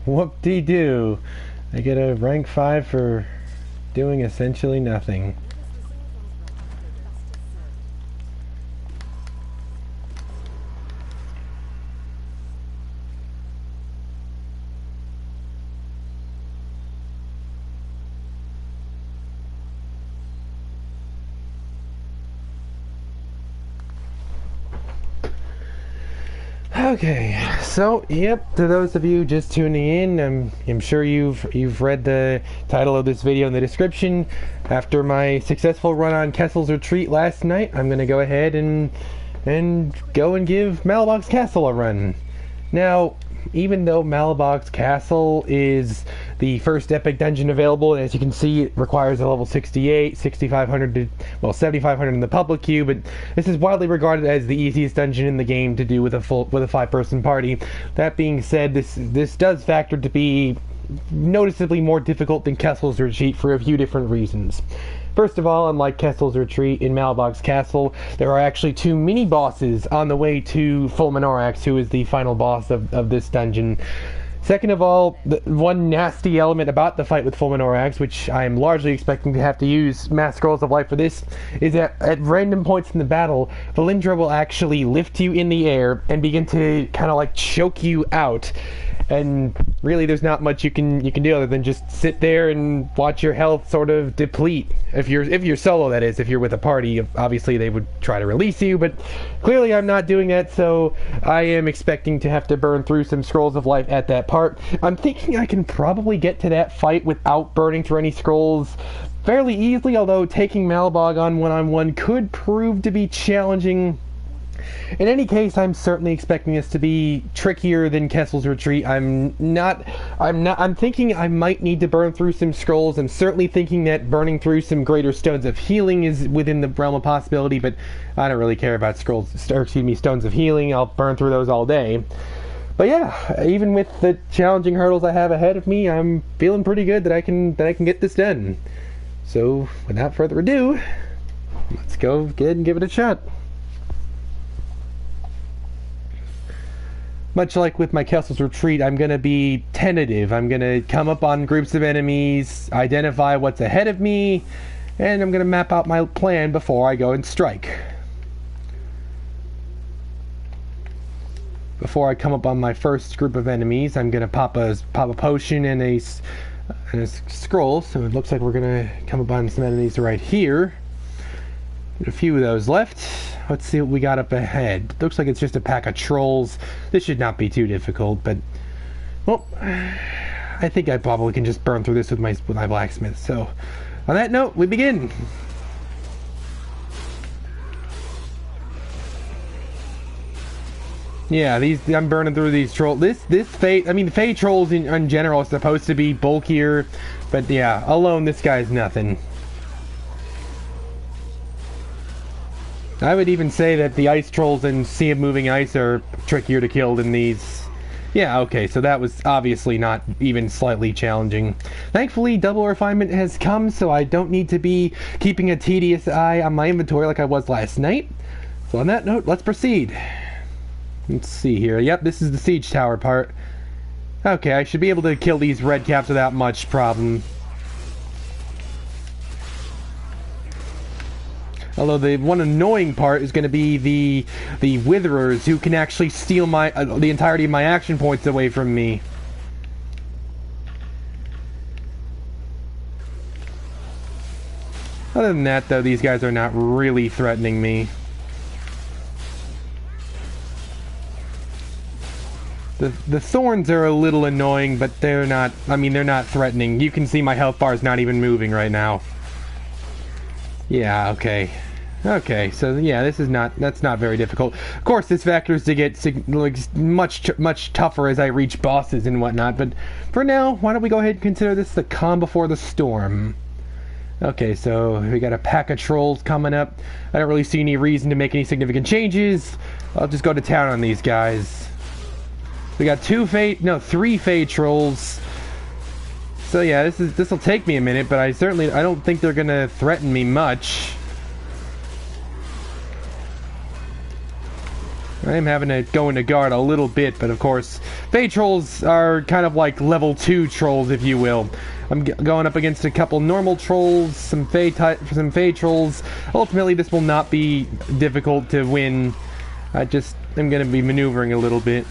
Whoop-de-doo. I get a rank 5 for doing essentially nothing. Okay, so yep, to those of you just tuning in, I'm sure you've read the title of this video in the description. After my successful run on Kessel's Retreat last night, I'm gonna go ahead and go and give Malabog's Castle a run. Now, even though Malabog's Castle is the first epic dungeon available, and as you can see, it requires a level 68, 6500 to, well, 7500 in the public queue, but this is widely regarded as the easiest dungeon in the game to do with a 5-person party. That being said, this does factor to be noticeably more difficult than Kessel's Retreat for a few different reasons. First of all, unlike Kessel's Retreat, in Malabog's Castle, there are actually 2 mini-bosses on the way to Fulminorax, who is the final boss of this dungeon. Second of all, the one nasty element about the fight with Fulminorax, which I am largely expecting to have to use Mass Scrolls of Life for this, is that at random points in the battle, Valindra will actually lift you in the air and begin to kind of like choke you out. And really, there's not much you can do other than just sit there and watch your health sort of deplete. If you're solo, that is. If you're with a party, obviously they would try to release you, but clearly I'm not doing that, so I am expecting to have to burn through some Scrolls of Life at that part. I'm thinking I can probably get to that fight without burning through any scrolls fairly easily, although taking Malabog on one-on-one could prove to be challenging. In any case, I'm certainly expecting this to be trickier than Kessel's Retreat. I'm thinking I might need to burn through some scrolls. I'm certainly thinking that burning through some greater stones of healing is within the realm of possibility, but I don't really care about stones of healing. I'll burn through those all day. But yeah, even with the challenging hurdles I have ahead of me, I'm feeling pretty good that I can get this done. So, without further ado, let's go ahead and give it a shot. Much like with my Kessel's Retreat, I'm going to be tentative. I'm going to come up on groups of enemies, identify what's ahead of me, and I'm going to map out my plan before I go and strike. Before I come up on my first group of enemies, I'm going to pop a potion and a scroll. So it looks like we're going to come up on some enemies right here. Get a few of those left. Let's see what we got up ahead. Looks like it's just a pack of trolls. This should not be too difficult, but well, I think I probably can just burn through this with my blacksmith. So, on that note, we begin. Yeah, I'm burning through these trolls. The Fey trolls in general are supposed to be bulkier, but yeah, alone this guy's nothing. I would even say that the ice trolls in Sea of Moving Ice are trickier to kill than these. Yeah, okay, so that was obviously not even slightly challenging. Thankfully, double refinement has come, so I don't need to be keeping a tedious eye on my inventory like I was last night. So on that note, let's proceed. Let's see here. Yep, this is the siege tower part. Okay, I should be able to kill these red caps without much problem. Although the one annoying part is going to be the Witherers, who can actually steal my the entirety of my action points away from me. Other than that, though, these guys are not really threatening me. The thorns are a little annoying, but they're not, they're not threatening. You can see my health bar is not even moving right now. Yeah, okay. Okay, so yeah, that's not very difficult. Of course, this factors to get much tougher as I reach bosses and whatnot, but for now, why don't we go ahead and consider this the calm before the storm. Okay, so we got a pack of trolls coming up. I don't really see any reason to make any significant changes. I'll just go to town on these guys. We got 3 Fey trolls. So yeah, this will take me a minute, but I don't think they're gonna threaten me much. I am having to go into guard a little bit, but of course, Fey Trolls are kind of like level 2 trolls, if you will. I'm going up against a couple normal trolls, some Fey Trolls. Ultimately, this will not be difficult to win. I'm going to be maneuvering a little bit.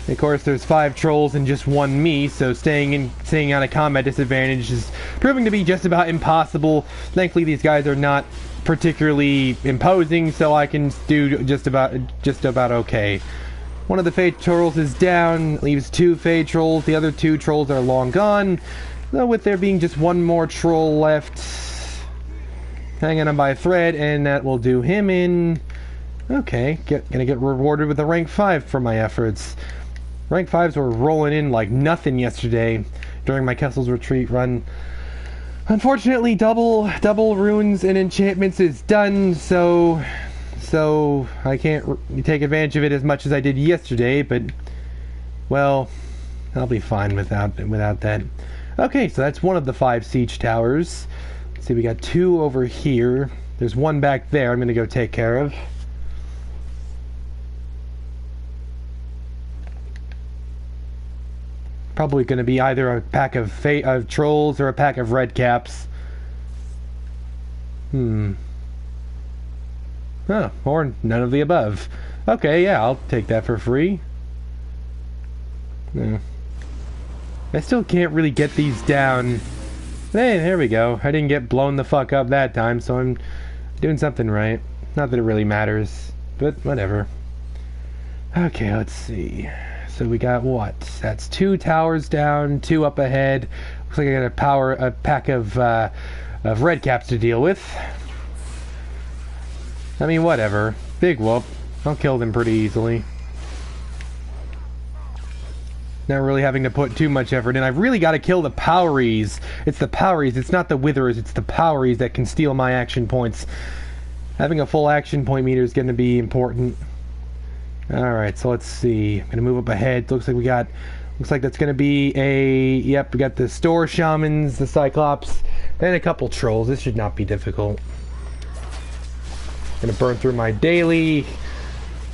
Of course, there's 5 trolls and just 1 me, so staying on a combat disadvantage is proving to be just about impossible. Thankfully, these guys are not particularly imposing, so I can do just about okay. One of the Fey Trolls is down, leaves 2 Fey Trolls. The other 2 trolls are long gone, though with there being just 1 more troll left, hanging on by a thread, and that will do him in. Okay, gonna get rewarded with a rank 5 for my efforts. Rank 5s were rolling in like nothing yesterday during my Kessel's Retreat run. Unfortunately, double runes and enchantments is done, so I can't take advantage of it as much as I did yesterday, but, well, I'll be fine without that. Okay, so that's one of the 5 siege towers. Let's see, we got 2 over here. There's 1 back there I'm going to go take care of. Probably going to be either a pack of trolls or a pack of red caps. Huh, or none of the above. Okay, yeah, I'll take that for free. Yeah. I still can't really get these down. Hey, there we go. I didn't get blown the fuck up that time, so I'm doing something right. Not that it really matters, but whatever. Okay, let's see. So we got what? That's 2 towers down, 2 up ahead. Looks like I got a pack of red caps to deal with. I mean, whatever. Big whoop. I'll kill them pretty easily. Not really having to put too much effort in. I've really got to kill the Poweries. It's the Poweries. It's not the Witherers. It's the Poweries that can steal my action points. Having a full action point meter is going to be important. Alright, so let's see. I'm gonna move up ahead. Looks like that's gonna be yep, we got the Store Shamans, the Cyclops, and a couple trolls. This should not be difficult. Gonna burn through my daily.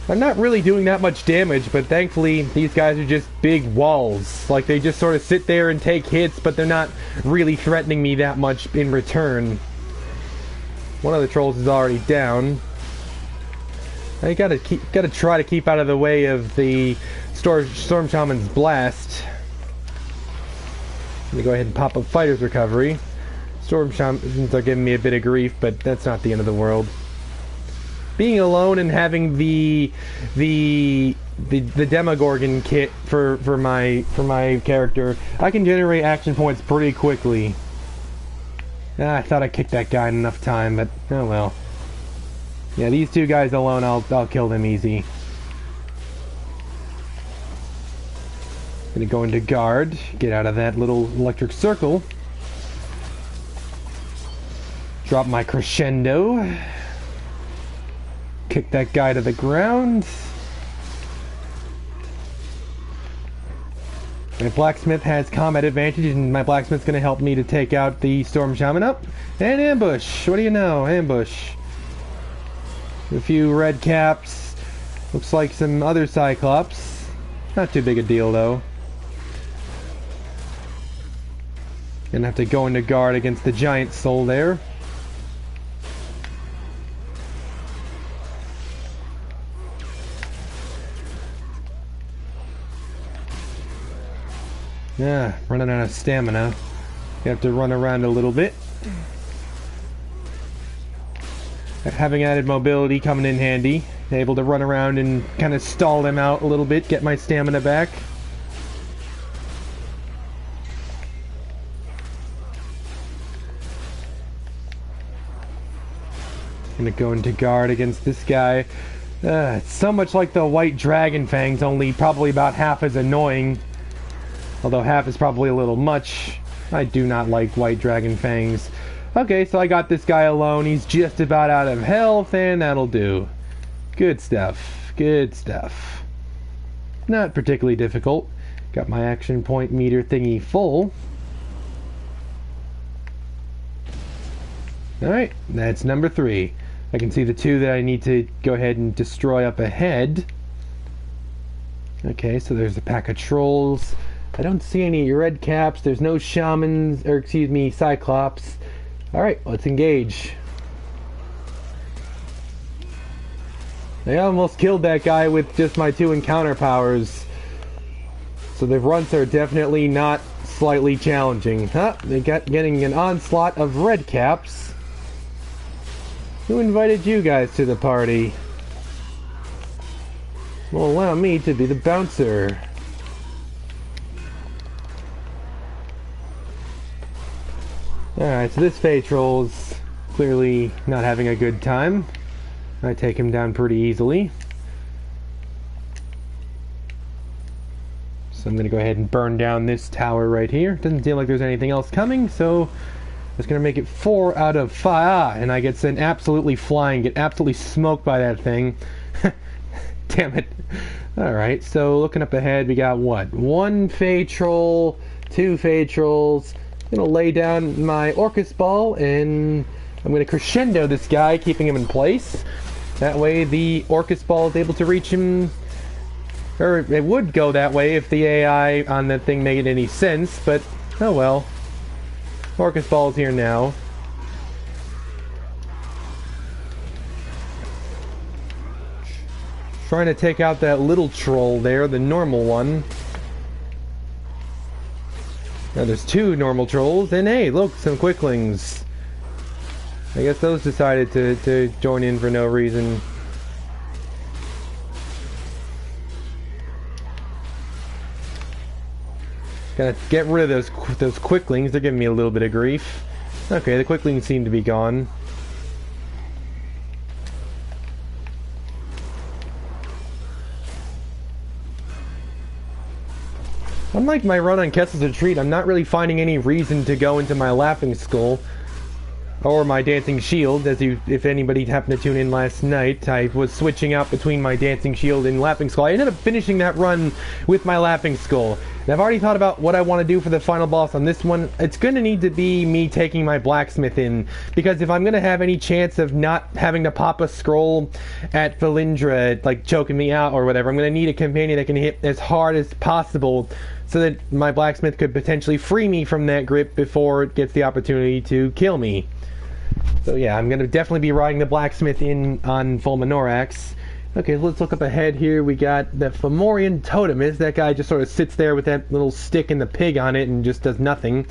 I'm not really doing that much damage, but thankfully these guys are just big walls. Like, they just sort of sit there and take hits, but they're not really threatening me that much in return. One of the trolls is already down. I gotta try to keep out of the way of the Storm Shaman's blast. Let me go ahead and pop up Fighter's Recovery. Storm Shamans are giving me a bit of grief, but that's not the end of the world. Being alone and having the Demogorgon kit for my character, I can generate action points pretty quickly. I thought I kicked that guy in enough time, but oh well. Yeah, these 2 guys alone, I'll kill them easy. Gonna go into guard, get out of that little electric circle. Drop my crescendo. Kick that guy to the ground. My blacksmith has combat advantage, and my blacksmith's gonna help me to take out the Storm Shaman up. And ambush! What do you know? Ambush. A few red caps. Looks like some other Cyclops. Not too big a deal, though. Gonna have to go into guard against the giant soul there. Yeah, running out of stamina. You have to run around a little bit. Having added mobility coming in handy. Able to run around and kind of stall them out a little bit, get my stamina back. Gonna go into guard against this guy. It's so much like the white dragon fangs, only probably about half as annoying. Although half is probably a little much. I do not like white dragon fangs. Okay, so I got this guy alone. He's just about out of health, and that'll do. Good stuff. Good stuff. Not particularly difficult. Got my action point meter thingy full. Alright, that's number 3. I can see the two that I need to go ahead and destroy up ahead. Okay, so there's a pack of trolls. I don't see any red caps. There's no shamans, or excuse me, cyclops. Alright, let's engage. I almost killed that guy with just my 2 encounter powers. So the runts are definitely not slightly challenging. Huh, they got getting an onslaught of red caps. Who invited you guys to the party? Well, allow me to be the bouncer. Alright, so this Fey Troll's clearly not having a good time. I take him down pretty easily. So I'm going to go ahead and burn down this tower right here. Doesn't seem like there's anything else coming, so it's going to make it 4 out of 5. And I get sent absolutely flying, get absolutely smoked by that thing. Damn it. Alright, so looking up ahead, we got what? 1 Fey Troll, 2 Fey Trolls. I'm going to lay down my Orcus Ball, and I'm going to crescendo this guy, keeping him in place. That way the Orcus Ball is able to reach him. Or it would go that way if the AI on that thing made any sense, but oh well. Orcus Ball's here now. Trying to take out that little troll there, the normal one. Now there's 2 normal trolls, and hey, look, some quicklings. I guess those decided to join in for no reason. Gotta get rid of those quicklings, they're giving me a little bit of grief. Okay, the quicklings seem to be gone. Unlike my run on Kessel's Retreat, I'm not really finding any reason to go into my Laughing Skull or my Dancing Shield. If anybody happened to tune in last night, I was switching out between my Dancing Shield and Laughing Skull. I ended up finishing that run with my Laughing Skull. And I've already thought about what I want to do for the final boss on this one. It's going to need to be me taking my blacksmith in, because if I'm going to have any chance of not having to pop a scroll at Valindra, like choking me out or whatever, I'm going to need a companion that can hit as hard as possible so that my blacksmith could potentially free me from that grip before it gets the opportunity to kill me. So yeah, I'm going to definitely be riding the blacksmith in on Fulminorax. Okay, let's look up ahead here. We got the Fomorian totem. That guy just sort of sits there with that little stick and the pig on it and just does nothing.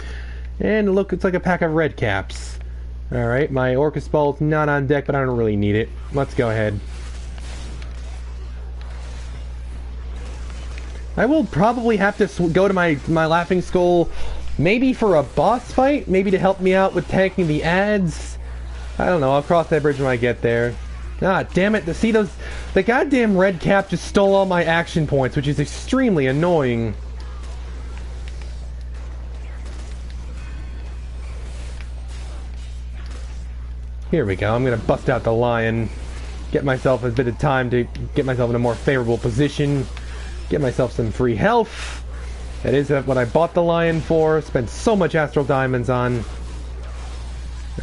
And look, it's like a pack of red caps. Alright, my Orcus Ball's not on deck, but I don't really need it. Let's go ahead. I will probably have to go to my Laughing Skull, maybe for a boss fight, maybe to help me out with tanking the ads. I don't know, I'll cross that bridge when I get there. Ah, damn it, see those... The goddamn red cap just stole all my action points, which is extremely annoying. Here we go, I'm gonna bust out the lion. Get myself a bit of time to get myself in a more favorable position. Get myself some free health. That is what I bought the lion for. Spent so much astral diamonds on.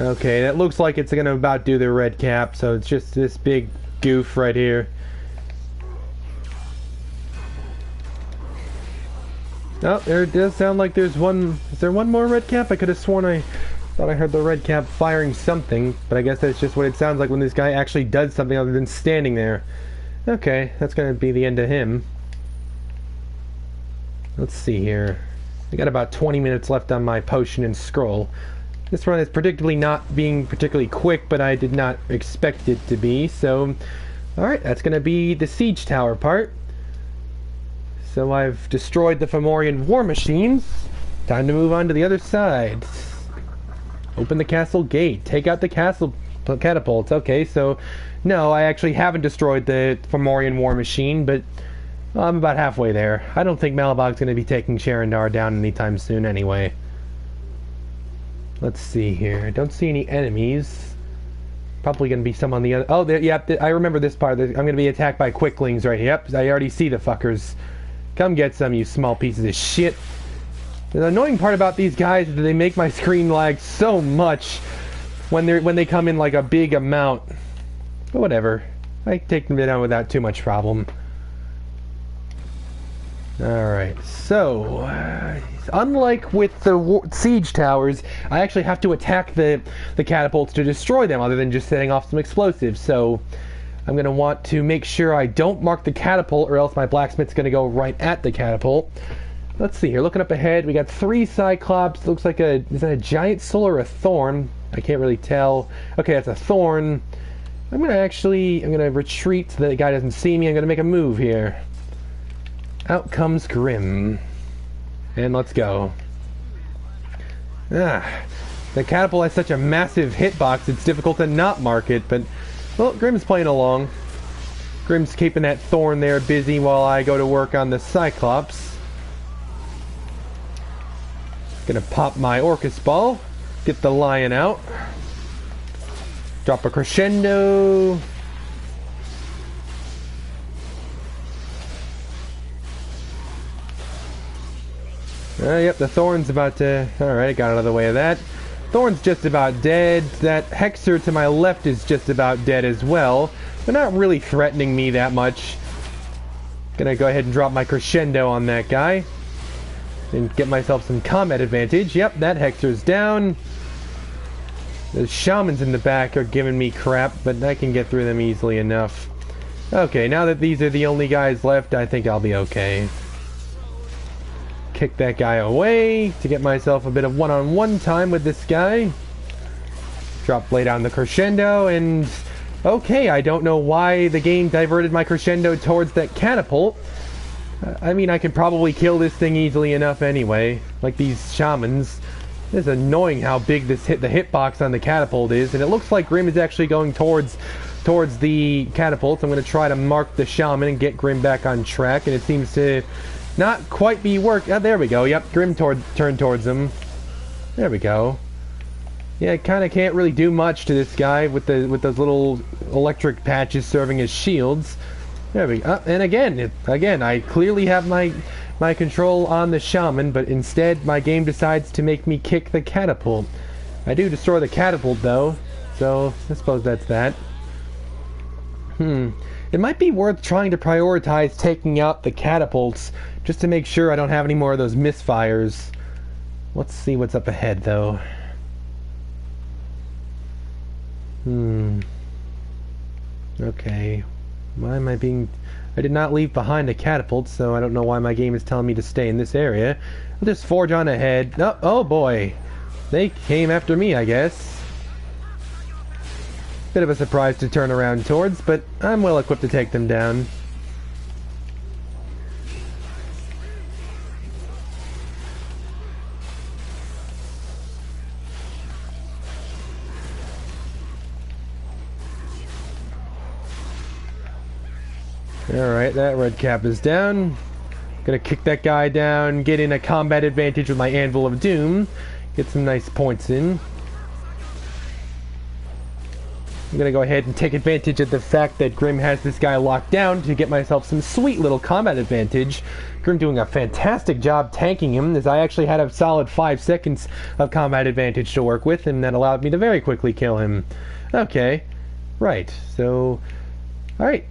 Okay, that looks like it's gonna about do the red cap, so it's just this big goof right here. Oh, there does sound like there's one... Is there one more red cap? I could have sworn I thought I heard the red cap firing something, but I guess that's just what it sounds like when this guy actually does something other than standing there. Okay, that's gonna be the end of him. Let's see here. I got about 20 minutes left on my potion and scroll. This run is predictably not being particularly quick, but I did not expect it to be, so... Alright, that's going to be the siege tower part. So I've destroyed the Fomorian war machines. Time to move on to the other side. Open the castle gate. Take out the castle catapults. Okay, so... No, I actually haven't destroyed the Fomorian war machine, but... Well, I'm about halfway there. I don't think Malabog's going to be taking Sharandar down anytime soon anyway. Let's see here. I don't see any enemies. Probably going to be some on the other... Oh, yep, I remember this part. I'm going to be attacked by quicklings right here. Yep, I already see the fuckers. Come get some, you small pieces of shit. The annoying part about these guys is that they make my screen lag so much when they come in like a big amount. But whatever. I can take them down without too much problem. Alright, so... unlike with the siege towers, I actually have to attack the catapults to destroy them, other than just setting off some explosives. So I'm going to want to make sure I don't mark the catapult, or else my blacksmith's going to go right at the catapult. Let's see here, looking up ahead, we got 3 Cyclops. Looks like is that a giant soul or a thorn? I can't really tell. Okay, that's a thorn. I'm going to retreat so that the guy doesn't see me. I'm going to make a move here. Out comes Grim. And let's go. The catapult has such a massive hitbox, it's difficult to not mark it, but, well, Grim's playing along. Grim's keeping that thorn there busy while I go to work on the Cyclops. Gonna pop my Orcus Ball, get the lion out, drop a crescendo. Yep, the Thorn's about to... Alright, I got out of the way of that. Thorn's just about dead. That Hexer to my left is just about dead as well. They're not really threatening me that much. Gonna go ahead and drop my crescendo on that guy. And get myself some combat advantage. Yep, that Hexer's down. The shamans in the back are giving me crap, but I can get through them easily enough. Okay, now that these are the only guys left, I think I'll be okay. Kick that guy away to get myself a bit of one-on-one time with this guy. Drop blade on the crescendo, and okay, I don't know why the game diverted my crescendo towards that catapult. I mean, I could probably kill this thing easily enough anyway, like these shamans. It's annoying how big the hitbox on the catapult is, and it looks like Grim is actually going towards the catapult. So I'm going to try to mark the shaman and get Grim back on track, and it seems to not quite be work. Oh, there we go. Yep, Grim turned towards him. There we go. Yeah, I kind of can't really do much to this guy with those little electric patches serving as shields. There we go. And again, I clearly have my control on the shaman, but instead my game decides to make me kick the catapult. I do destroy the catapult though, so I suppose that's that. It might be worth trying to prioritize taking out the catapults just to make sure I don't have any more of those misfires. Let's see what's up ahead though. Okay. Why am I being... I did not leave behind a catapult, so I don't know why my game is telling me to stay in this area. I'll just forge on ahead. Oh boy. They came after me, I guess. Bit of a surprise to turn around towards, but I'm well equipped to take them down. Alright, that red cap is down. Gonna kick that guy down, get in a combat advantage with my Anvil of Doom. Get some nice points in. I'm gonna go ahead and take advantage of the fact that Grim has this guy locked down to get myself some sweet little combat advantage. Grim doing a fantastic job tanking him, as I actually had a solid 5 seconds of combat advantage to work with, and that allowed me to very quickly kill him. Okay, right, so... Alright,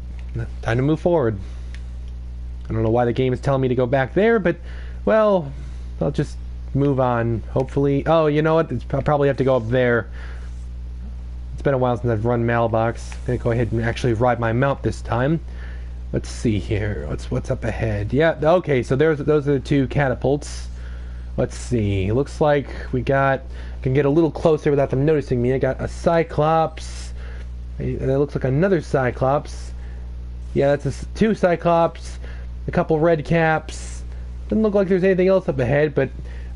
time to move forward. I don't know why the game is telling me to go back there, but, well, I'll just move on, hopefully. Oh, you know what, I'll probably have to go up there. It's been a while since I've run Malabox. I'm gonna go ahead and actually ride my mount this time. Let's see here. What's up ahead? Yeah, okay, so those are the 2 catapults. Let's see. Looks like we can get a little closer without them noticing me. I got a Cyclops. That looks like another Cyclops. Yeah, that's 2 Cyclops. A couple red caps. Doesn't look like there's anything else up ahead, but,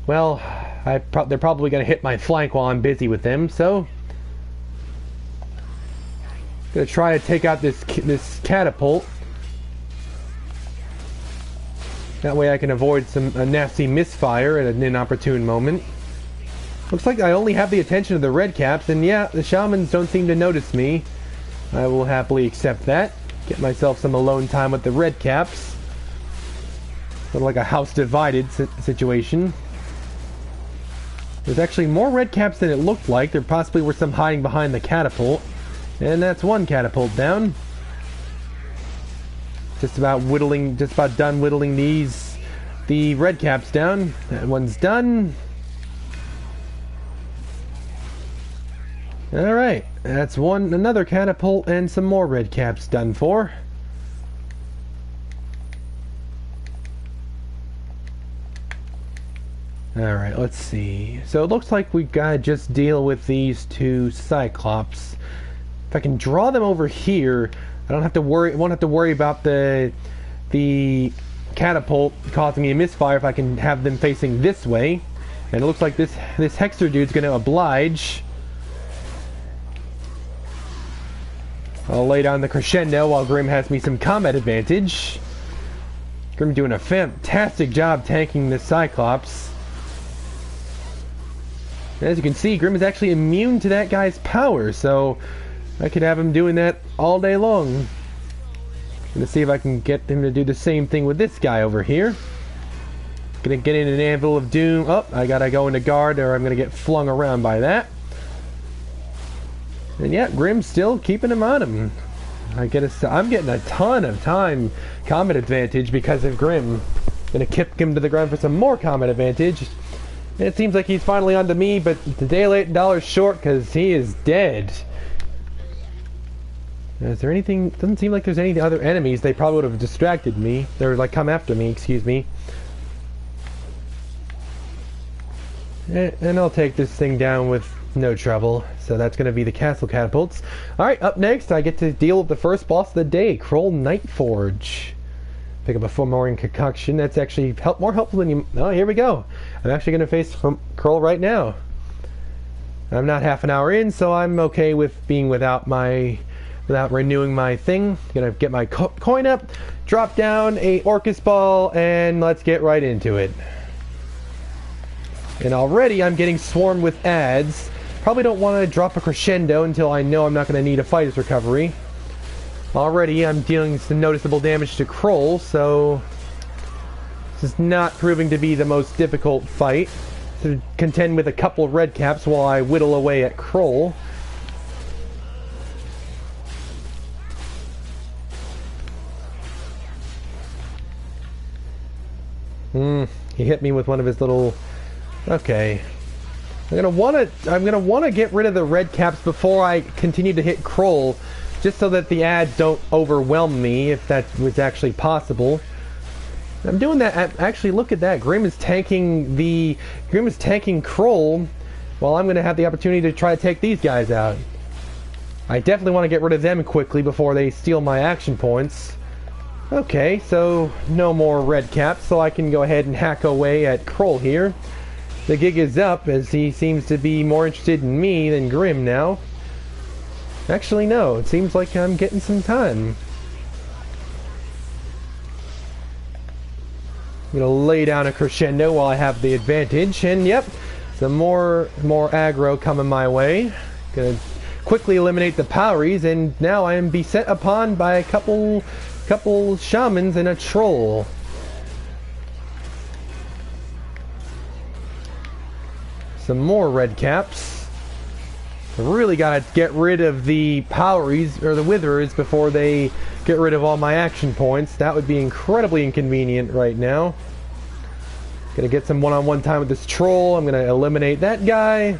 well, they're probably gonna hit my flank while I'm busy with them, so... Gonna try to take out this catapult. That way I can avoid a nasty misfire at an inopportune moment. Looks like I only have the attention of the red caps, and yeah, the shamans don't seem to notice me. I will happily accept that. Get myself some alone time with the red caps. Sort of like a house divided situation. There's actually more red caps than it looked like. There possibly were some hiding behind the catapult. And that's one catapult down. Just about done whittling the red caps down. That one's done. Alright, that's another catapult and some more red caps done for. Alright, let's see. So it looks like we gotta just deal with these two Cyclops. If I can draw them over here, I won't have to worry about the catapult causing me a misfire if I can have them facing this way. And it looks like this Hexer dude's gonna oblige. I'll lay down the crescendo while Grim has me some combat advantage. Grim doing a fantastic job tanking the Cyclops. As you can see, Grim is actually immune to that guy's power, so I could have him doing that all day long. Gonna see if I can get him to do the same thing with this guy over here. Gonna get in an Anvil of Doom. Oh, I gotta go into guard or I'm gonna get flung around by that. And yeah, Grim's still keeping him on him. I'm getting a ton of time combat advantage because of Grim. Gonna kick him to the ground for some more combat advantage. And it seems like he's finally onto me, but the day late, dollar short, because he is dead. Is there anything? Doesn't seem like there's any other enemies. They probably would have distracted me. They would like come after me, excuse me. And I'll take this thing down with no trouble. So that's going to be the castle catapults. Alright, up next I get to deal with the first boss of the day, Kroll Nightforge. Pick up a Fomorian concoction. That's actually more helpful than you... Oh, here we go. I'm actually going to face Kroll right now. I'm not half an hour in, so I'm okay with being without renewing my thing. Gonna get my coin up, drop down a Orcus ball, and let's get right into it. And already I'm getting swarmed with ads. Probably don't want to drop a crescendo until I know I'm not going to need a fighter's recovery. Already I'm dealing some noticeable damage to Kroll, so this is not proving to be the most difficult fight. To contend with a couple of red caps while I whittle away at Kroll. He hit me with one of his little... Okay. I'm gonna wanna get rid of the red caps before I continue to hit Kroll, just so that the ads don't overwhelm me, if that was actually possible. I'm doing that. Actually, look at that. Grim is tanking Kroll, while I'm gonna have the opportunity to try to take these guys out. I definitely want to get rid of them quickly before they steal my action points. Okay, so no more red caps, so I can go ahead and hack away at Kroll here. The gig is up, as he seems to be more interested in me than Grim now. Actually, no, it seems like I'm getting some time. I'm gonna lay down a crescendo while I have the advantage, and yep, some more aggro coming my way. Gonna quickly eliminate the Poweries, and now I am beset upon by a couple shamans and a troll. Some more red caps. I really gotta get rid of the Poweries, or the Witherers, before they get rid of all my action points. That would be incredibly inconvenient right now. Gonna get some one-on-one time with this troll. I'm gonna eliminate that guy.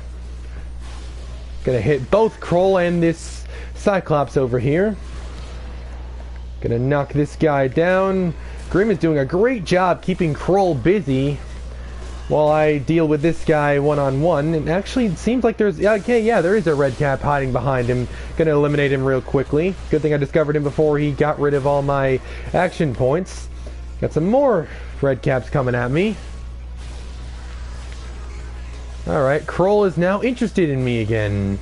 Gonna hit both Kroll and this Cyclops over here. Gonna knock this guy down. Grim is doing a great job keeping Kroll busy while I deal with this guy one-on-one. And actually, it seems like there's... Okay, yeah, there is a red cap hiding behind him. Gonna eliminate him real quickly. Good thing I discovered him before he got rid of all my action points. Got some more red caps coming at me. Alright, Kroll is now interested in me again.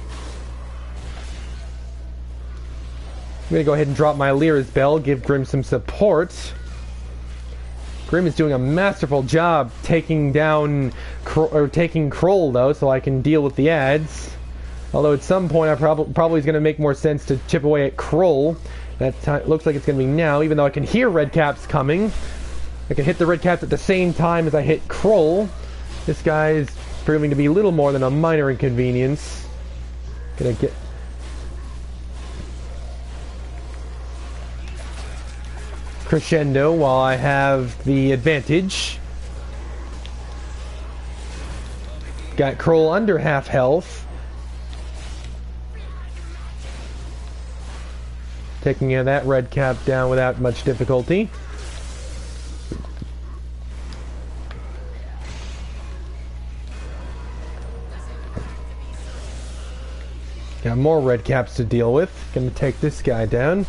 I'm gonna go ahead and drop my Lyra's Bell, give Grim some support. Grim is doing a masterful job taking down Kroll though, so I can deal with the ads. Although at some point I probably is going to make more sense to chip away at Kroll. That looks like it's going to be now, even though I can hear red caps coming. I can hit the red caps at the same time as I hit Kroll. This guy is proving to be little more than a minor inconvenience. Gonna get... crescendo while I have the advantage. Got Kroll under half health. Taking that red cap down without much difficulty. Got more red caps to deal with. Gonna take this guy down.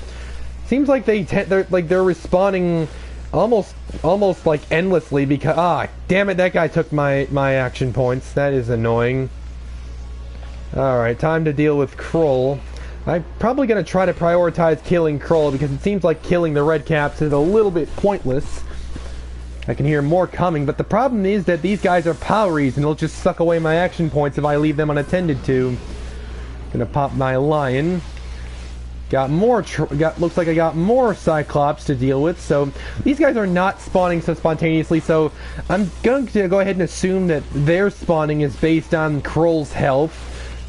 Seems like they're respawning almost like endlessly because damn it, that guy took my action points. That is annoying. All right, time to deal with Kroll. I'm probably gonna try to prioritize killing Kroll because it seems like killing the red caps is a little bit pointless. I can hear more coming, but the problem is that these guys are poweries and they'll just suck away my action points if I leave them unattended to. Gonna pop my lion. Got more. Looks like I got more Cyclops to deal with. So these guys are not spawning so spontaneously. So I'm going to go ahead and assume that their spawning is based on Kroll's health.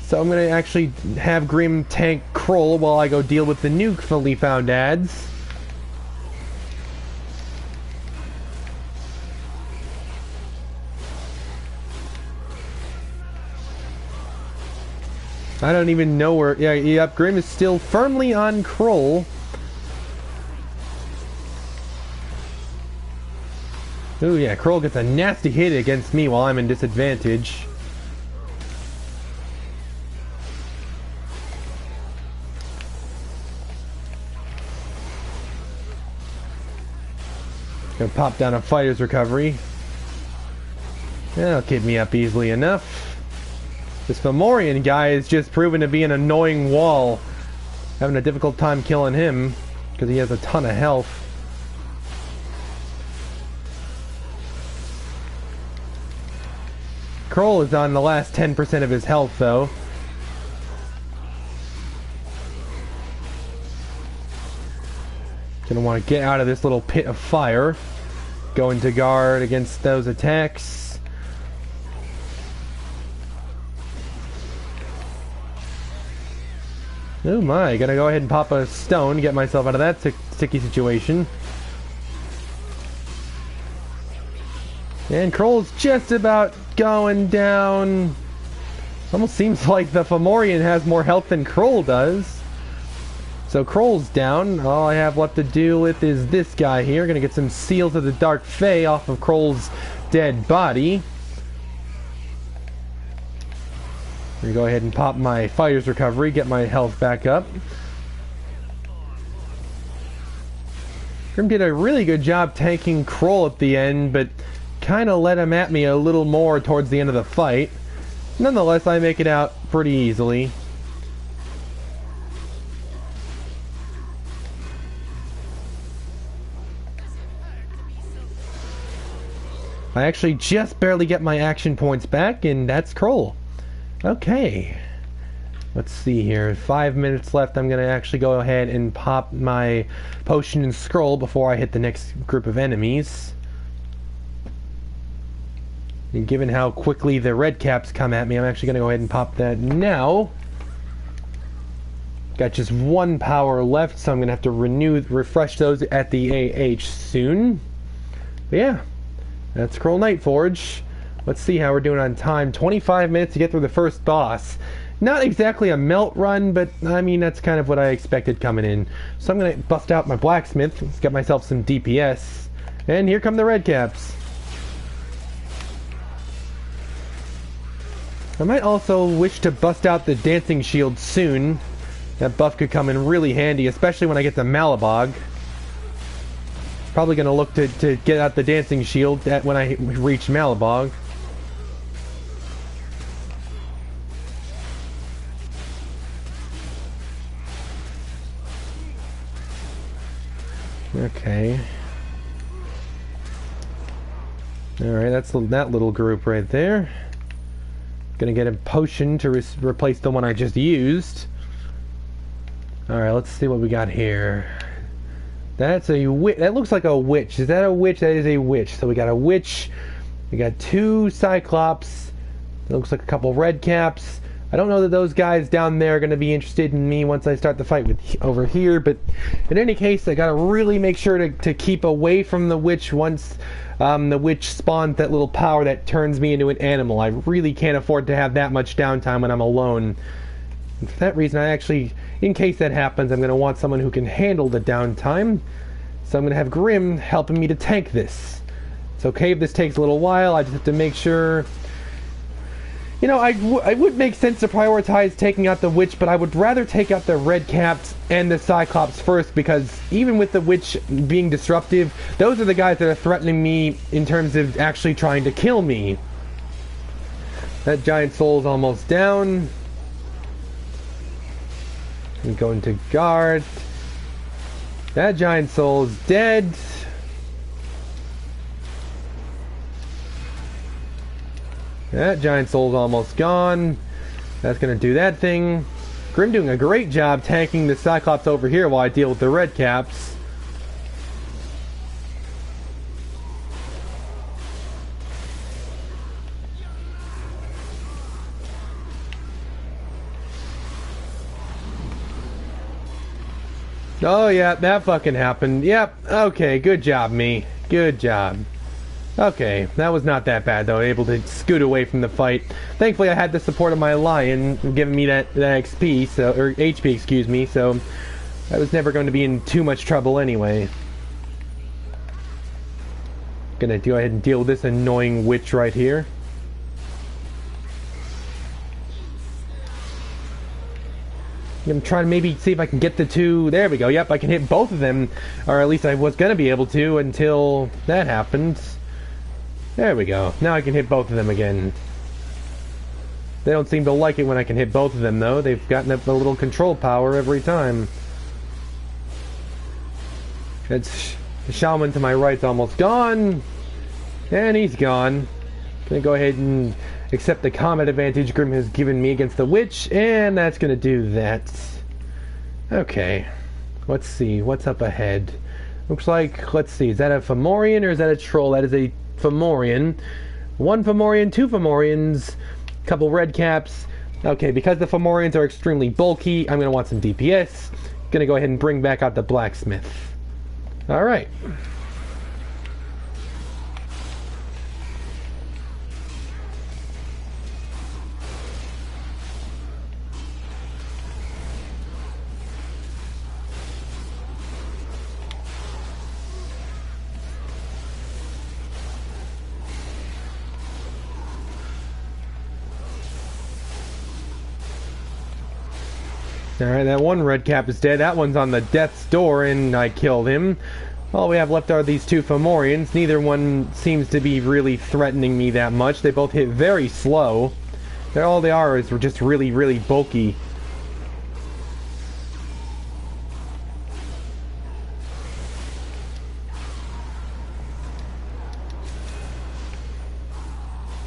So I'm gonna actually have Grim tank Kroll while I go deal with the newly found ads. I don't even know where... Yeah, yep, Grim is still firmly on Kroll. Ooh, yeah, Kroll gets a nasty hit against me while I'm in disadvantage. Gonna pop down a fighter's recovery. That'll keep me up easily enough. This Fomorian guy is just proven to be an annoying wall. Having a difficult time killing him because he has a ton of health. Kroll is on the last 10% of his health though. Gonna want to get out of this little pit of fire. Go into guard against those attacks. Oh my, gotta go ahead and pop a stone, get myself out of that sticky situation. And Kroll's just about going down. Almost seems like the Fomorian has more health than Kroll does. So Kroll's down. All I have left to deal with is this guy here. Gonna get some Seals of the Dark Fae off of Kroll's dead body. I'm gonna go ahead and pop my fighter's recovery, get my health back up. Grim did a really good job tanking Kroll at the end, but kind of let him at me a little more towards the end of the fight. Nonetheless, I make it out pretty easily. I actually just barely get my action points back, and that's Kroll. Okay, let's see here. 5 minutes left. I'm gonna actually go ahead and pop my potion and scroll before I hit the next group of enemies. And given how quickly the red caps come at me, I'm actually gonna go ahead and pop that now. Got just one power left, so I'm gonna have to refresh those at the AH soon. But yeah, that's Kroll Nightforge. Let's see how we're doing on time. 25 minutes to get through the first boss. Not exactly a melt run, but I mean, that's kind of what I expected coming in. So I'm going to bust out my blacksmith, get myself some DPS, and here come the red caps. I might also wish to bust out the dancing shield soon. That buff could come in really handy, especially when I get to Malabog. Probably going to look to get out the dancing shield when I reach Malabog. Okay. Alright, that's that little group right there. Gonna get a potion to replace the one I just used. Alright, let's see what we got here. That's a witch. That looks like a witch. Is that a witch? That is a witch. So we got a witch. We got two Cyclops. That looks like a couple red caps. I don't know that those guys down there are going to be interested in me once I start the fight with over here, but in any case, I got to really make sure to keep away from the witch once the witch spawns that little power that turns me into an animal. I really can't afford to have that much downtime when I'm alone. And for that reason, I actually, in case that happens, I'm going to want someone who can handle the downtime. So I'm going to have Grim helping me to tank this. It's okay if this takes a little while, I just have to make sure... You know, I would make sense to prioritize taking out the witch, but I would rather take out the red caps and the cyclops first, because even with the witch being disruptive, those are the guys that are threatening me in terms of actually trying to kill me. That giant soul's almost down. I'm going to guard. That giant soul's dead. That giant soul's almost gone. That's gonna do that thing. Grim doing a great job tanking the Cyclops over here while I deal with the red caps. Oh yeah, that fucking happened. Yep, okay, good job, me. Good job. Okay, that was not that bad though, able to scoot away from the fight. Thankfully I had the support of my lion giving me that XP, so, or HP, excuse me, so I was never going to be in too much trouble anyway. Gonna go ahead and deal with this annoying witch right here. I'm trying to maybe see if I can get the two. There we go, yep, I can hit both of them, or at least I was gonna be able to until that happened. There we go. Now I can hit both of them again. They don't seem to like it when I can hit both of them, though. They've gotten up a little control power every time. It's the shaman to my right's almost gone. And he's gone. Gonna go ahead and accept the combat advantage Grim has given me against the witch, and that's gonna do that. Okay. Let's see. What's up ahead? Looks like, let's see, is that a Fomorian or is that a troll? That is a Fomorian. One Fomorian, two Fomorians, couple red caps. Okay, because the Fomorians are extremely bulky, I'm going to want some DPS. Going to go ahead and bring back out the blacksmith. Alright. Alright, that one red cap is dead. That one's on the death's door, and I killed him. All we have left are these two Fomorians. Neither one seems to be really threatening me that much. They both hit very slow. All they are is just really, really bulky.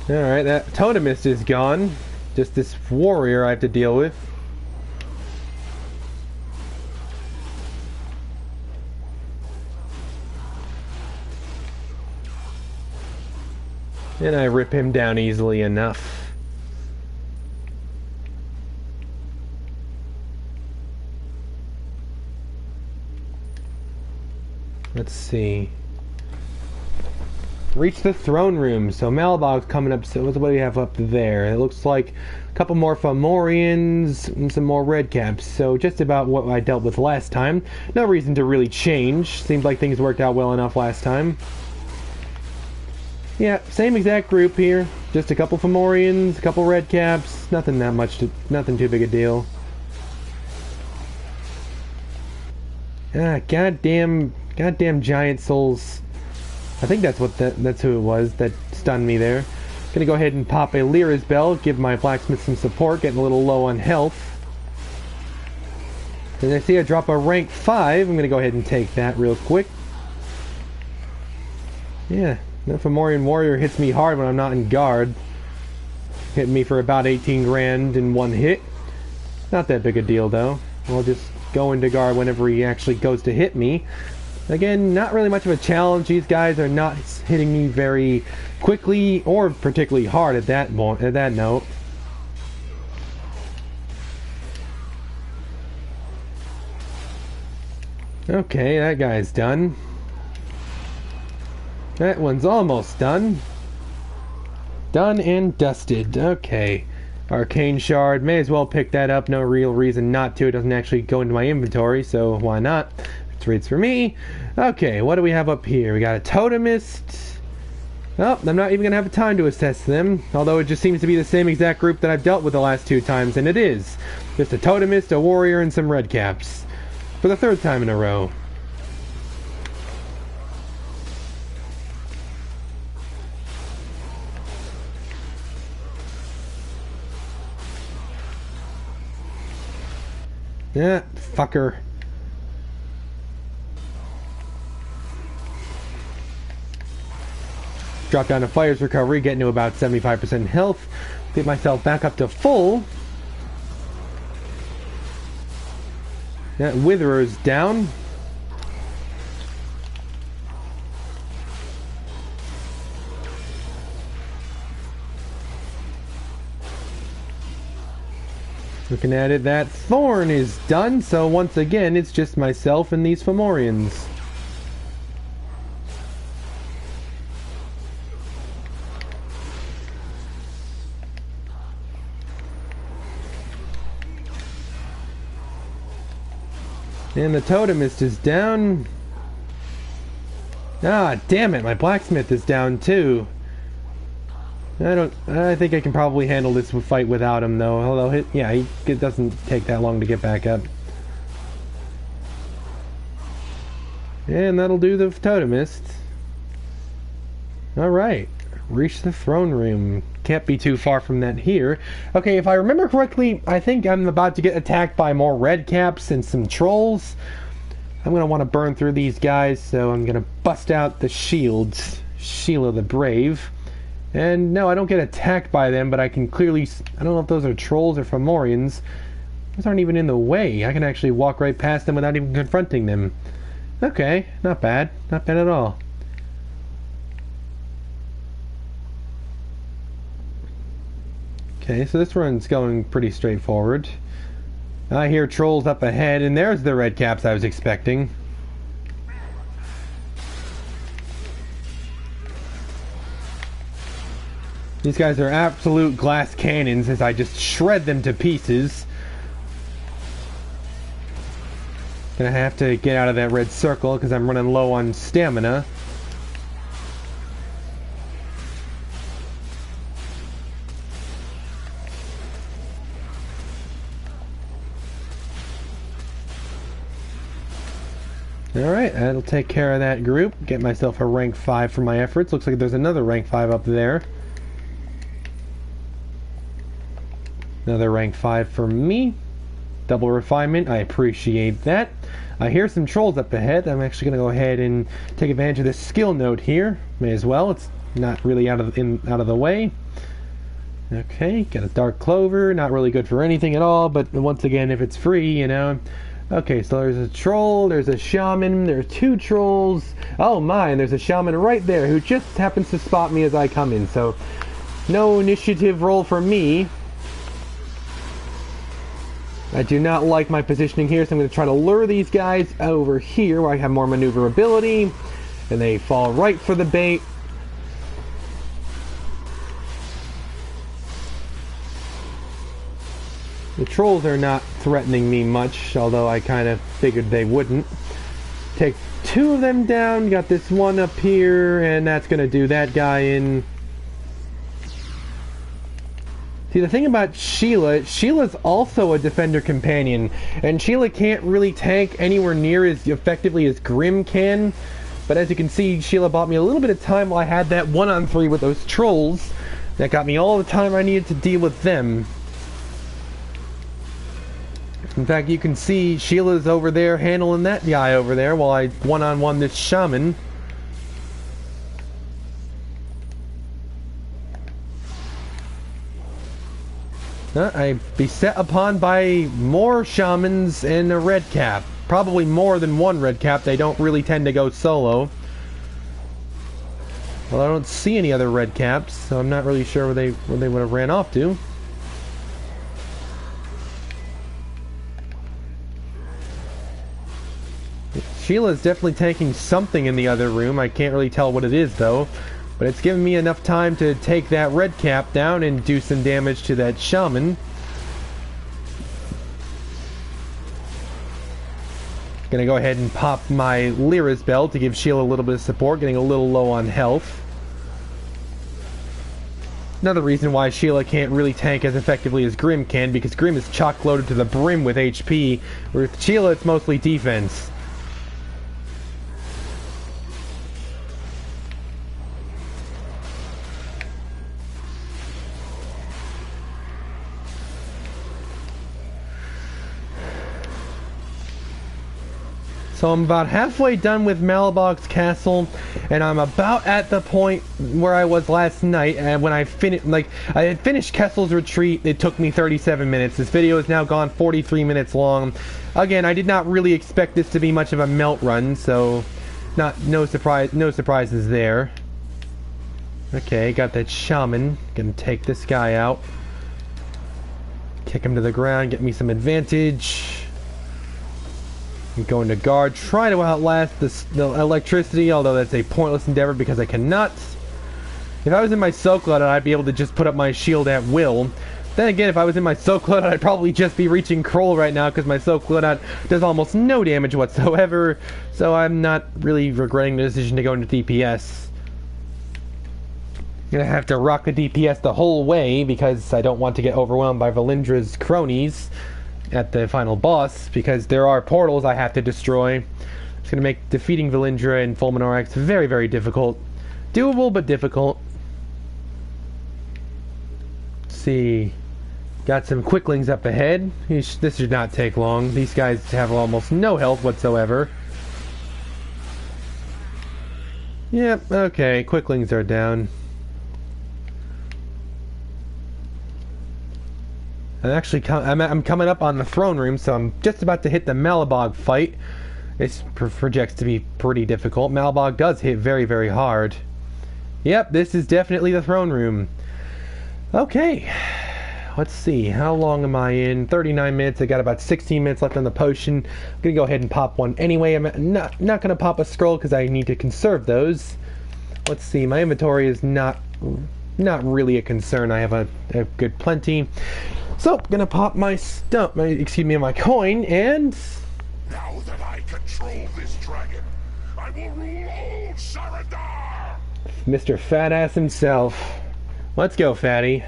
Alright, that totemist is gone. Just this warrior I have to deal with. And I rip him down easily enough. Let's see. Reach the throne room. So Malabog's coming up. So what do we have up there? It looks like a couple more Fomorians and some more red caps. So just about what I dealt with last time. No reason to really change. Seems like things worked out well enough last time. Yeah, same exact group here. Just a couple Fomorians, a couple red caps. Nothing that much, nothing too big a deal. Ah, goddamn giant souls. I think that's what that's who it was that stunned me there. Gonna go ahead and pop a Lyra's Bell, give my blacksmith some support, getting a little low on health. And I see I drop a rank 5. I'm gonna go ahead and take that real quick. Yeah. The Fomorian warrior hits me hard when I'm not in guard. Hit me for about 18 grand in one hit. Not that big a deal though. I'll just go into guard whenever he actually goes to hit me. Again, not really much of a challenge. These guys are not hitting me very quickly or particularly hard at that note. Okay, that guy's done. That one's almost done. Done and dusted. Okay. Arcane Shard. May as well pick that up. No real reason not to. It doesn't actually go into my inventory, so why not? It's rates for me. Okay, what do we have up here? We got a Totemist. Oh, I'm not even going to have time to assess them. Although it just seems to be the same exact group that I've dealt with the last 2 times, and it is. Just a Totemist, a Warrior, and some Red Caps. For the 3rd time in a row. Yeah, fucker. Drop down to Fire's Recovery, getting to about 75% health. Get myself back up to full. That Witherer's down. Looking at it, that Thorn is done, so once again, it's just myself and these Fomorians. And the Totemist is down. Ah, damn it, my Blacksmith is down too. I think I can probably handle this fight without him though, although it doesn't take that long to get back up. And that'll do the Totemist. Alright, reach the throne room. Can't be too far from that here. Okay, if I remember correctly, I think I'm about to get attacked by more red caps and some trolls. I'm going to want to burn through these guys, so I'm going to bust out the shields. Sheila the Brave. And no, I don't get attacked by them, but I can clearly... I don't know if those are trolls or Fomorians. Those aren't even in the way. I can actually walk right past them without even confronting them. Okay, not bad. Not bad at all. Okay, so this run's going pretty straightforward. I hear trolls up ahead, and there's the red caps I was expecting. These guys are absolute glass cannons as I just shred them to pieces. Gonna have to get out of that red circle because I'm running low on stamina. Alright, that'll take care of that group. Get myself a rank 5 for my efforts. Looks like there's another rank 5 up there. Another rank 5 for me. Double refinement, I appreciate that. I hear some trolls up ahead. I'm actually going to go ahead and take advantage of this skill note here. May as well, it's not really out of the way. Okay, got a Dark Clover, not really good for anything at all, but once again, if it's free, you know. Okay, so there's a troll, there's a shaman, there are 2 trolls. Oh my, and there's a shaman right there who just happens to spot me as I come in, so no initiative roll for me. I do not like my positioning here, so I'm going to try to lure these guys over here where I have more maneuverability, and they fall right for the bait. The trolls are not threatening me much, although I kind of figured they wouldn't. Take 2 of them down, got this one up here, and that's going to do that guy in. See, the thing about Sheila's also a defender companion, and Sheila can't really tank anywhere near as effectively as Grim can. But as you can see, Sheila bought me a little bit of time while I had that 1-on-3 with those trolls. That got me all the time I needed to deal with them. In fact, you can see Sheila's over there handling that guy over there while I 1-on-1 this shaman. I'd be set upon by more shamans and a red cap. Probably more than one red cap. They don't really tend to go solo. Well, I don't see any other red caps, so I'm not really sure where they would have ran off to. Sheila's definitely tanking something in the other room. I can't really tell what it is though. But it's giving me enough time to take that red cap down and do some damage to that shaman. Gonna go ahead and pop my Lyra's Bell to give Sheila a little bit of support, getting a little low on health. Another reason why Sheila can't really tank as effectively as Grim can, because Grim is chock-loaded to the brim with HP, where with Sheila it's mostly defense. So I'm about halfway done with Malabog's castle, and I'm about at the point where I was last night, and when I finished, I had finished Kessel's retreat. It took me 37 minutes. This video is now gone 43 minutes long. Again, I did not really expect this to be much of a melt run, so no surprises there. Okay, got that shaman. Gonna take this guy out. Kick him to the ground, get me some advantage. I'm going to guard, try to outlast the electricity, although that's a pointless endeavor because I cannot. If I was in my soak loadout, I'd be able to just put up my shield at will. Then again, if I was in my soak loadout, I'd probably just be reaching Kroll right now because my soak loadout does almost no damage whatsoever. So I'm not really regretting the decision to go into DPS. I'm gonna have to rock the DPS the whole way because I don't want to get overwhelmed by Valindra's cronies at the final boss, because there are portals I have to destroy. It's going to make defeating Valindra and Fulminorax very, very difficult. Doable, but difficult. Let's see. Got some quicklings up ahead. This should not take long. These guys have almost no health whatsoever. Yep, okay. Quicklings are down. I'm coming up on the throne room, so I'm just about to hit the Malabog fight. This projects to be pretty difficult. Malabog does hit very, very hard. Yep, this is definitely the throne room. Okay, let's see. How long am I in? 39 minutes. I got about 16 minutes left on the potion. I'm gonna go ahead and pop one anyway. I'm not gonna pop a scroll because I need to conserve those. Let's see. My inventory is not really a concern. I have a good plenty. So, gonna pop my my coin, and now that I control this dragon, I will rule all Saradar! Mr. Fat Ass himself. Let's go, Fatty.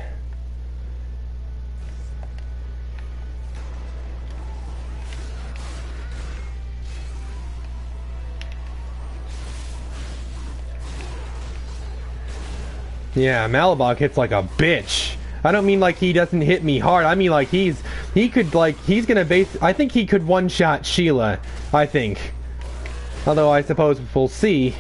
Yeah, Malabog hits like a bitch. I don't mean like he doesn't hit me hard. I mean like he's gonna I think he could one-shot Sheila, I think. Although I suppose we'll see.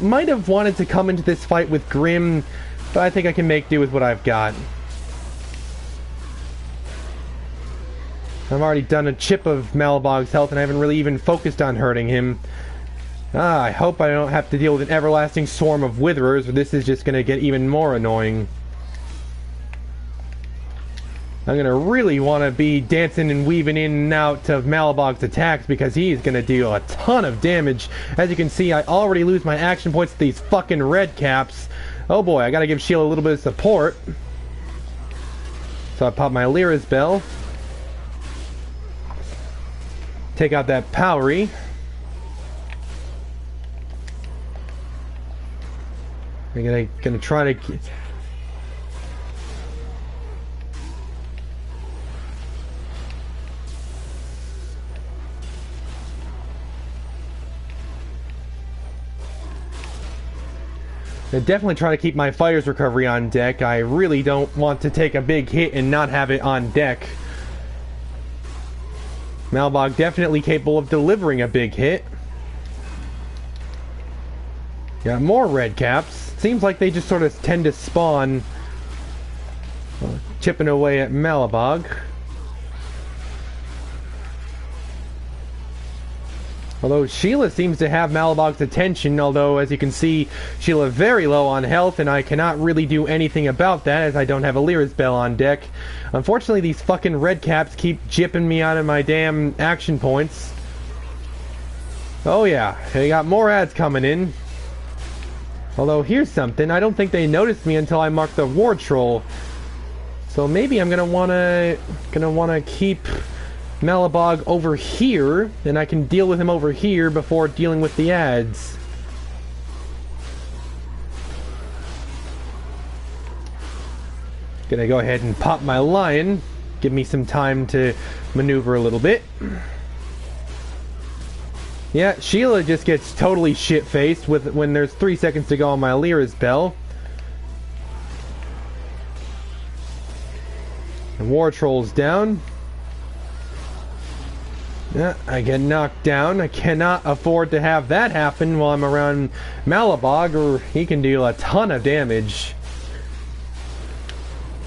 Might have wanted to come into this fight with Grim, but I think I can make do with what I've got. I've already done a chip of Malabog's health and I haven't really even focused on hurting him. I hope I don't have to deal with an everlasting swarm of witherers, or this is just going to get even more annoying. I'm going to really want to be dancing and weaving in and out of Malabog's attacks because he's going to deal a ton of damage. As you can see, I already lose my action points to these fucking red caps. Oh boy, I got to give Sheila a little bit of support. So I pop my Lyra's Bell. Take out that Powery. I'm gonna try to... I definitely try to keep my fighter's recovery on deck. I really don't want to take a big hit and not have it on deck. Malabog definitely capable of delivering a big hit. Got more red caps. Seems like they just sort of tend to spawn. Chipping away at Malabog. Although Sheila seems to have Malabog's attention, although as you can see, Sheila very low on health, and I cannot really do anything about that as I don't have a Lyra's Bell on deck. Unfortunately, these fucking red caps keep jipping me out of my damn action points. Oh yeah, they got more ads coming in. Although here's something, I don't think they noticed me until I marked the War Troll. So maybe I'm gonna wanna keep Malabog over here, and I can deal with him over here before dealing with the ads. Gonna go ahead and pop my lion, give me some time to maneuver a little bit. Yeah, Sheila just gets totally shit-faced when there's 3 seconds to go on my Lyra's Bell. The War Troll's down. Yeah, I get knocked down. I cannot afford to have that happen while I'm around Malabog, or he can deal a ton of damage.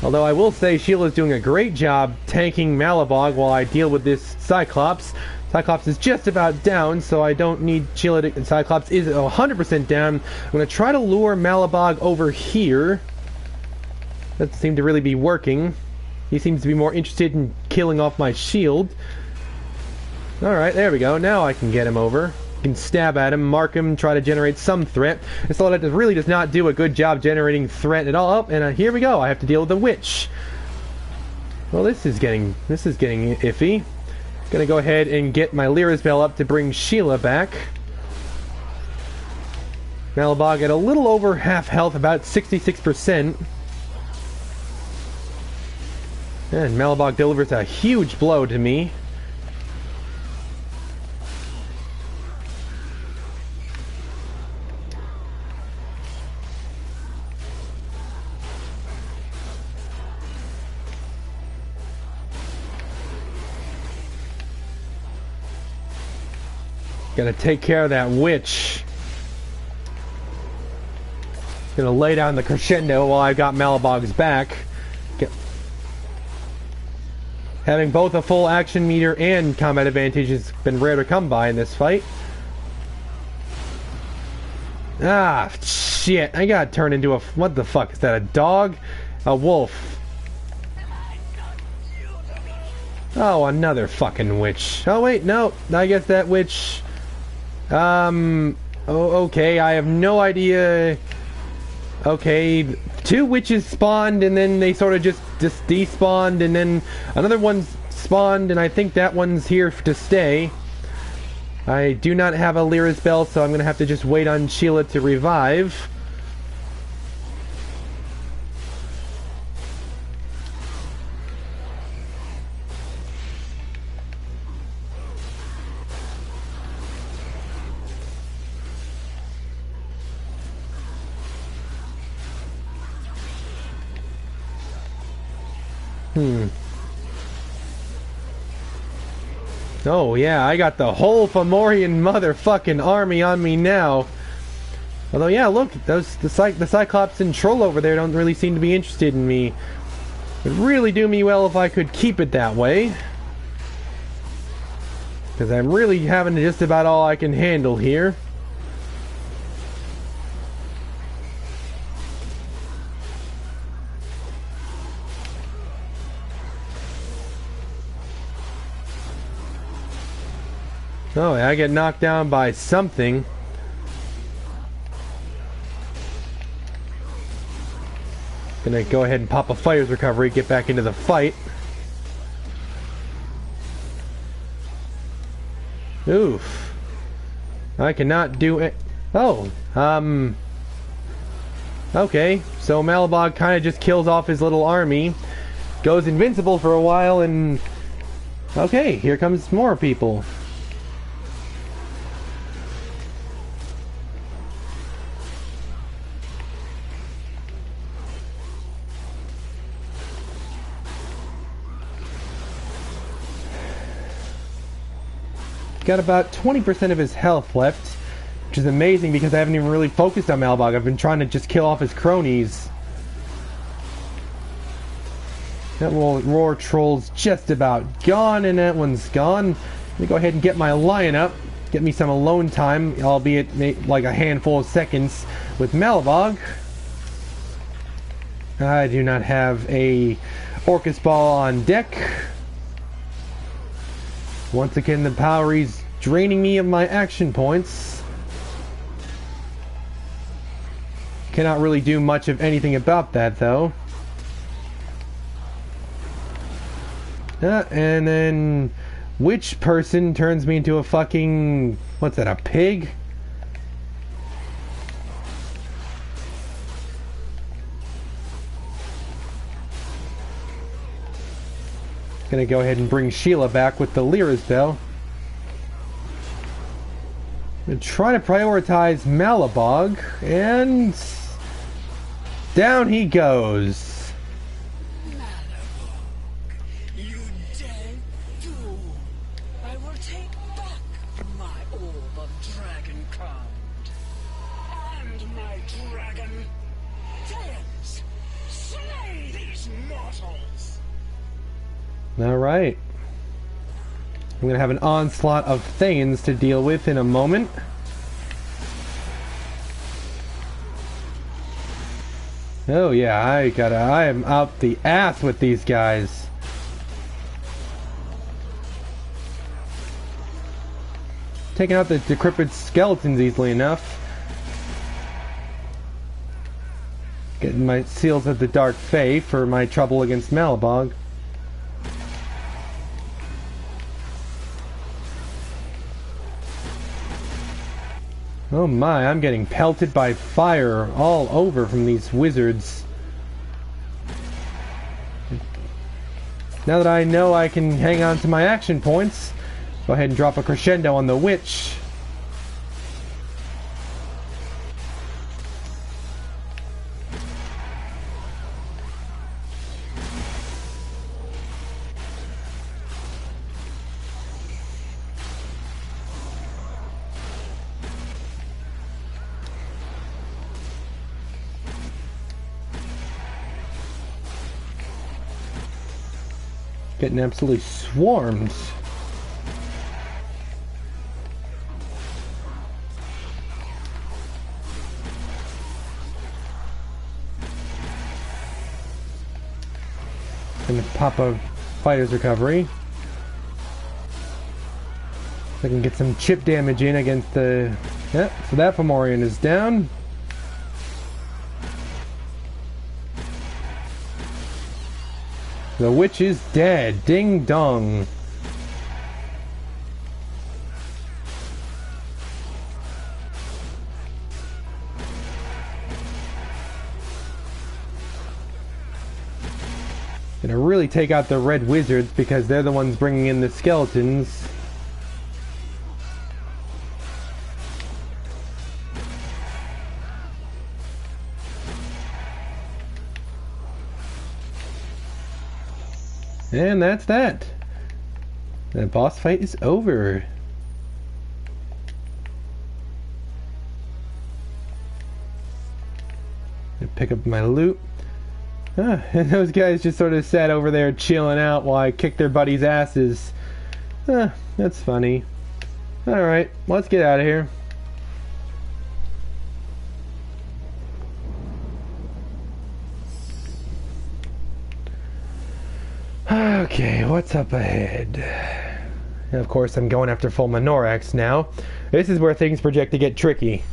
Although I will say Sheila's doing a great job tanking Malabog while I deal with this Cyclops. Cyclops is just about down, so I don't need Sheila to... Cyclops is 100% down. I'm going to try to lure Malabog over here. That seemed to really be working. He seems to be more interested in killing off my shield. Alright, there we go. Now I can get him over. I can stab at him, mark him, try to generate some threat. This Lord really does not do a good job generating threat at all. Oh, and here we go. I have to deal with the witch. Well, this is getting iffy. Gonna go ahead and get my Lyra's Bell up to bring Sheila back. Malabog at a little over half health, about 66%. And Malabog delivers a huge blow to me. Gotta take care of that witch. Gonna lay down the crescendo while I got Malabog's back. Having both a full action meter and combat advantage has been rare to come by in this fight. Ah, shit. I got turned into a... What the fuck? Is that a dog? A wolf. Oh, another fucking witch. Oh, wait, no. I guess that witch... Oh, okay. I have no idea... Okay, 2 witches spawned, and then they sort of just despawned, and then another one spawned, and I think that one's here to stay. I do not have a Lyra's Bell, so I'm going to have to just wait on Sheila to revive. Oh yeah, I got the whole Fomorian motherfucking army on me now. Although yeah, look, the Cyclops and Troll over there don't really seem to be interested in me. It would really do me well if I could keep it that way. Because I'm really having just about all I can handle here. Oh, I get knocked down by something. Gonna go ahead and pop a fighter's recovery, get back into the fight. Oof. I cannot do it. Oh, okay, so Malabog kind of just kills off his little army, goes invincible for a while, and... Okay, here comes more people. Got about 20% of his health left, which is amazing because I haven't even really focused on Malabog. I've been trying to just kill off his cronies. That Roar Troll's just about gone, and that one's gone. Let me go ahead and get my lion up. get me some alone time, albeit like a handful of seconds with Malabog. I do not have a Orcus Ball on deck. Once again, the Powery's draining me of my action points. Cannot really do much of anything about that, though. And then, which person turns me into a fucking... what's that, a pig? Gonna go ahead and bring Sheila back with the Lyra's Bell. Gonna try to prioritize Malabog, and... down he goes. Malabog, you dead fool. I will take back my orb of dragon command. And my dragon. Thanes, slay these mortals. Alright. I'm gonna have an onslaught of Thanes to deal with in a moment. Oh yeah, I am out the ass with these guys. Taking out the decrepit skeletons easily enough. Getting my Seals of the Dark Fae for my trouble against Malabog. Oh my, I'm getting pelted by fire all over from these wizards. Now that I know I can hang on to my action points, go ahead and drop a crescendo on the witch. Getting absolutely swarmed. Gonna pop a fighter's recovery. So I can get some chip damage in against the... Yep, so that Fomorian is down. The witch is dead. Ding dong. Gonna really take out the red wizards because they're the ones bringing in the skeletons. And that's that. The boss fight is over. Pick up my loot. And those guys just sort of sat over there chilling out while I kicked their buddies' asses. That's funny. Alright, let's get out of here. Okay, what's up ahead? And of course, I'm going after Fulminorax now. This is where things project to get tricky.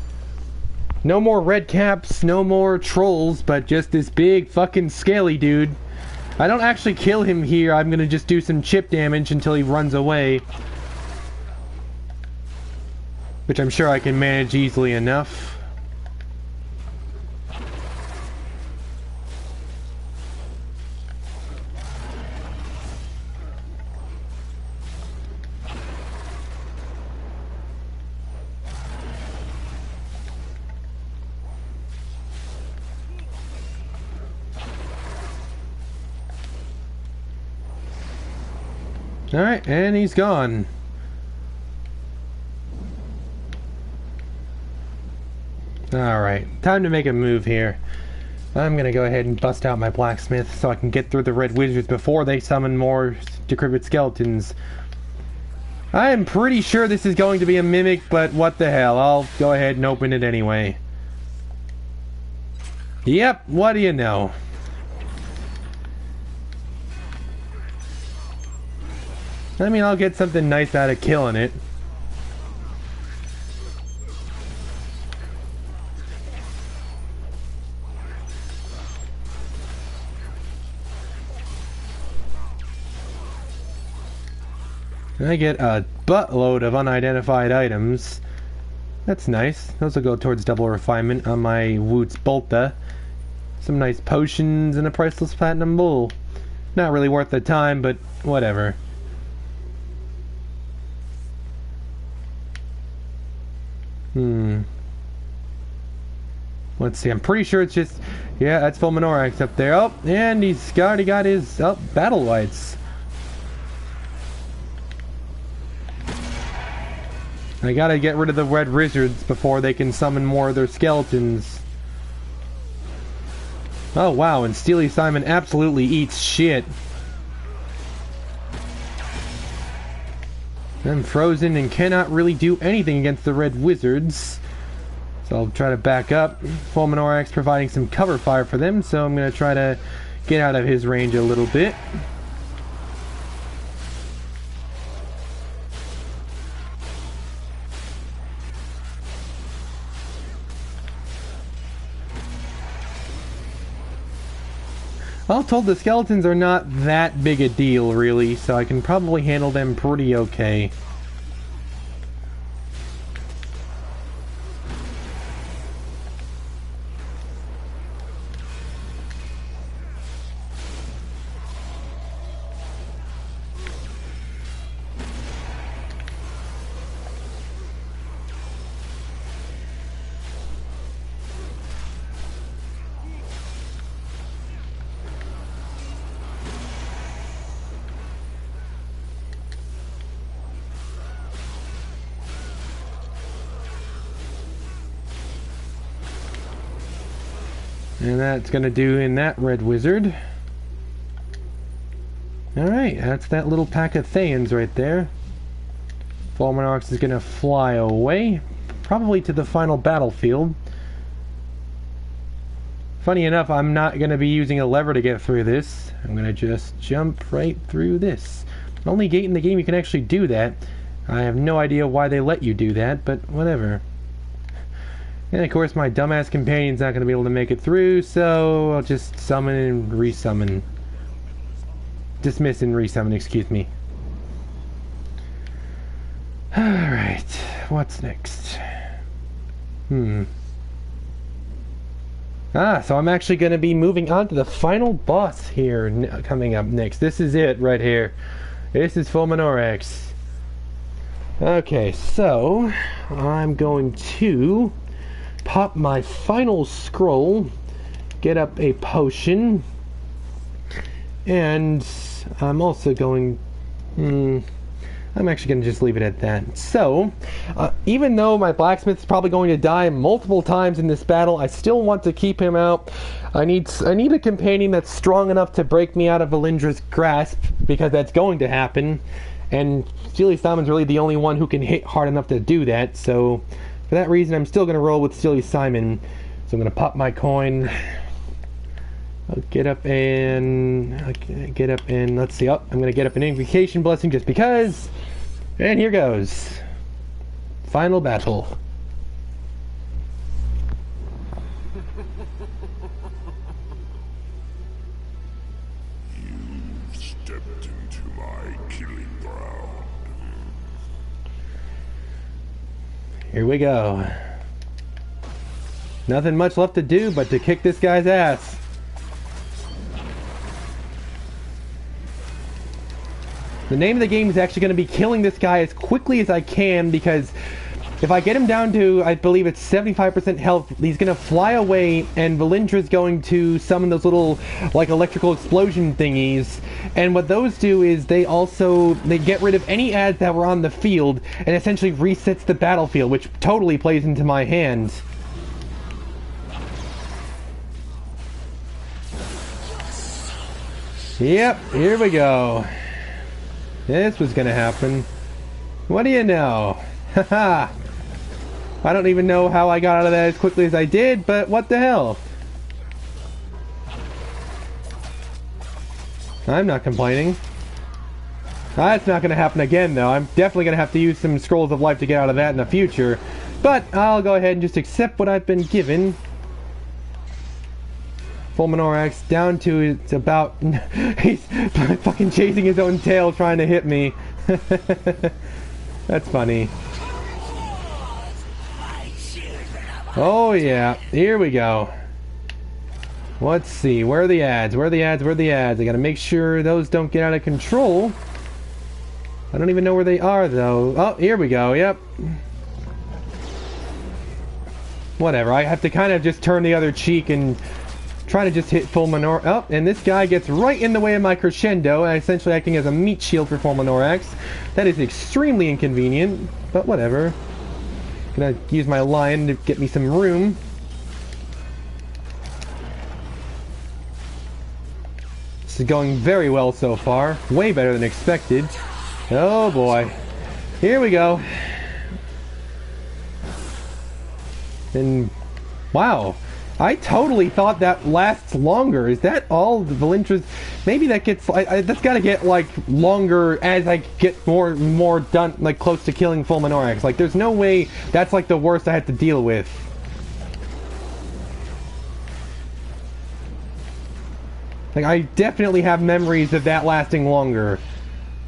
No more red caps, no more trolls, but just this big fucking scaly dude. I don't actually kill him here, I'm gonna just do some chip damage until he runs away. Which I'm sure I can manage easily enough. Alright, and he's gone. Alright, time to make a move here. I'm gonna go ahead and bust out my blacksmith so I can get through the red wizards before they summon more decrepit skeletons. I am pretty sure this is going to be a mimic, but what the hell. I'll go ahead and open it anyway. Yep, what do you know? I mean, I'll get something nice out of killing it. I get a buttload of unidentified items. That's nice. Those will go towards double refinement on my Woot's Bolta. Some nice potions and a priceless platinum bull. Not really worth the time, but whatever. Let's see, I'm pretty sure it's just... Yeah, that's Fulminorax up there. Oh, and he's already got his... Oh, battle whites. I gotta get rid of the red wizards before they can summon more of their skeletons. Oh wow, and Steely Simon absolutely eats shit. I'm frozen and cannot really do anything against the red wizards. So I'll try to back up. Fominorax providing some cover fire for them, so I'm gonna try to get out of his range a little bit. All told, the skeletons are not that big a deal, really, so I can probably handle them pretty okay. And that's gonna do in that red wizard. Alright, that's that little pack of Thayans right there. Fulminorax is gonna fly away, probably to the final battlefield. Funny enough, I'm not gonna be using a lever to get through this. I'm gonna just jump right through this. Only gate in the game you can actually do that. I have no idea why they let you do that, but whatever. And of course my dumbass companion's not going to be able to make it through, so I'll just summon and resummon. Dismiss and resummon, excuse me. Alright, what's next? So I'm actually going to be moving on to the final boss here coming up next. This is it right here. This is Fulminorax. Okay, so I'm going to pop my final scroll, get up a potion, and I'm also going... I'm actually going to just leave it at that. So, even though my blacksmith's probably going to die multiple times in this battle, I still want to keep him out. I need a companion that's strong enough to break me out of Valindra's grasp, because that's going to happen. And Steely Simon's really the only one who can hit hard enough to do that, so for that reason I'm still going to roll with Steely Simon. So I'm going to pop my coin. I'll get up and let's see. Oh, I'm going to get up an Invocation Blessing just because. And here goes. Final battle. You've stepped into my killing ground. Here we go. Nothing much left to do but to kick this guy's ass. The name of the game is actually going to be killing this guy as quickly as I can, because if I get him down to, I believe it's 75% health, he's going to fly away, and Valindra's going to summon those little, like, electrical explosion thingies. And what those do is they get rid of any ads that were on the field, and essentially resets the battlefield, which totally plays into my hand. Yep, here we go. This was gonna happen. What do you know? Haha. I don't even know how I got out of that as quickly as I did, but what the hell? I'm not complaining. That's not going to happen again, though. I'm definitely going to have to use some Scrolls of Life to get out of that in the future. But I'll go ahead and just accept what I've been given. Fulminorax down to it's about... He's fucking chasing his own tail trying to hit me. That's funny. Oh yeah, here we go. Let's see, where are the ads? Where are the ads? Where are the ads? I gotta make sure those don't get out of control. I don't even know where they are though. Oh, here we go, yep. Whatever, I have to kind of just turn the other cheek and try to just hit Fulminorax. Oh, and this guy gets right in the way of my crescendo, essentially acting as a meat shield for Fulminorax. That is extremely inconvenient, but whatever. Gonna use my lion to get me some room. This is going very well so far. Way better than expected. Oh boy. Here we go. And wow. I totally thought that lasts longer. Is that all the Valindra's? Maybe that gets... that's gotta get, like, longer as I get more done, like, close to killing Fulminorax. Like, there's no way that's, like, the worst I have to deal with. Like, I definitely have memories of that lasting longer.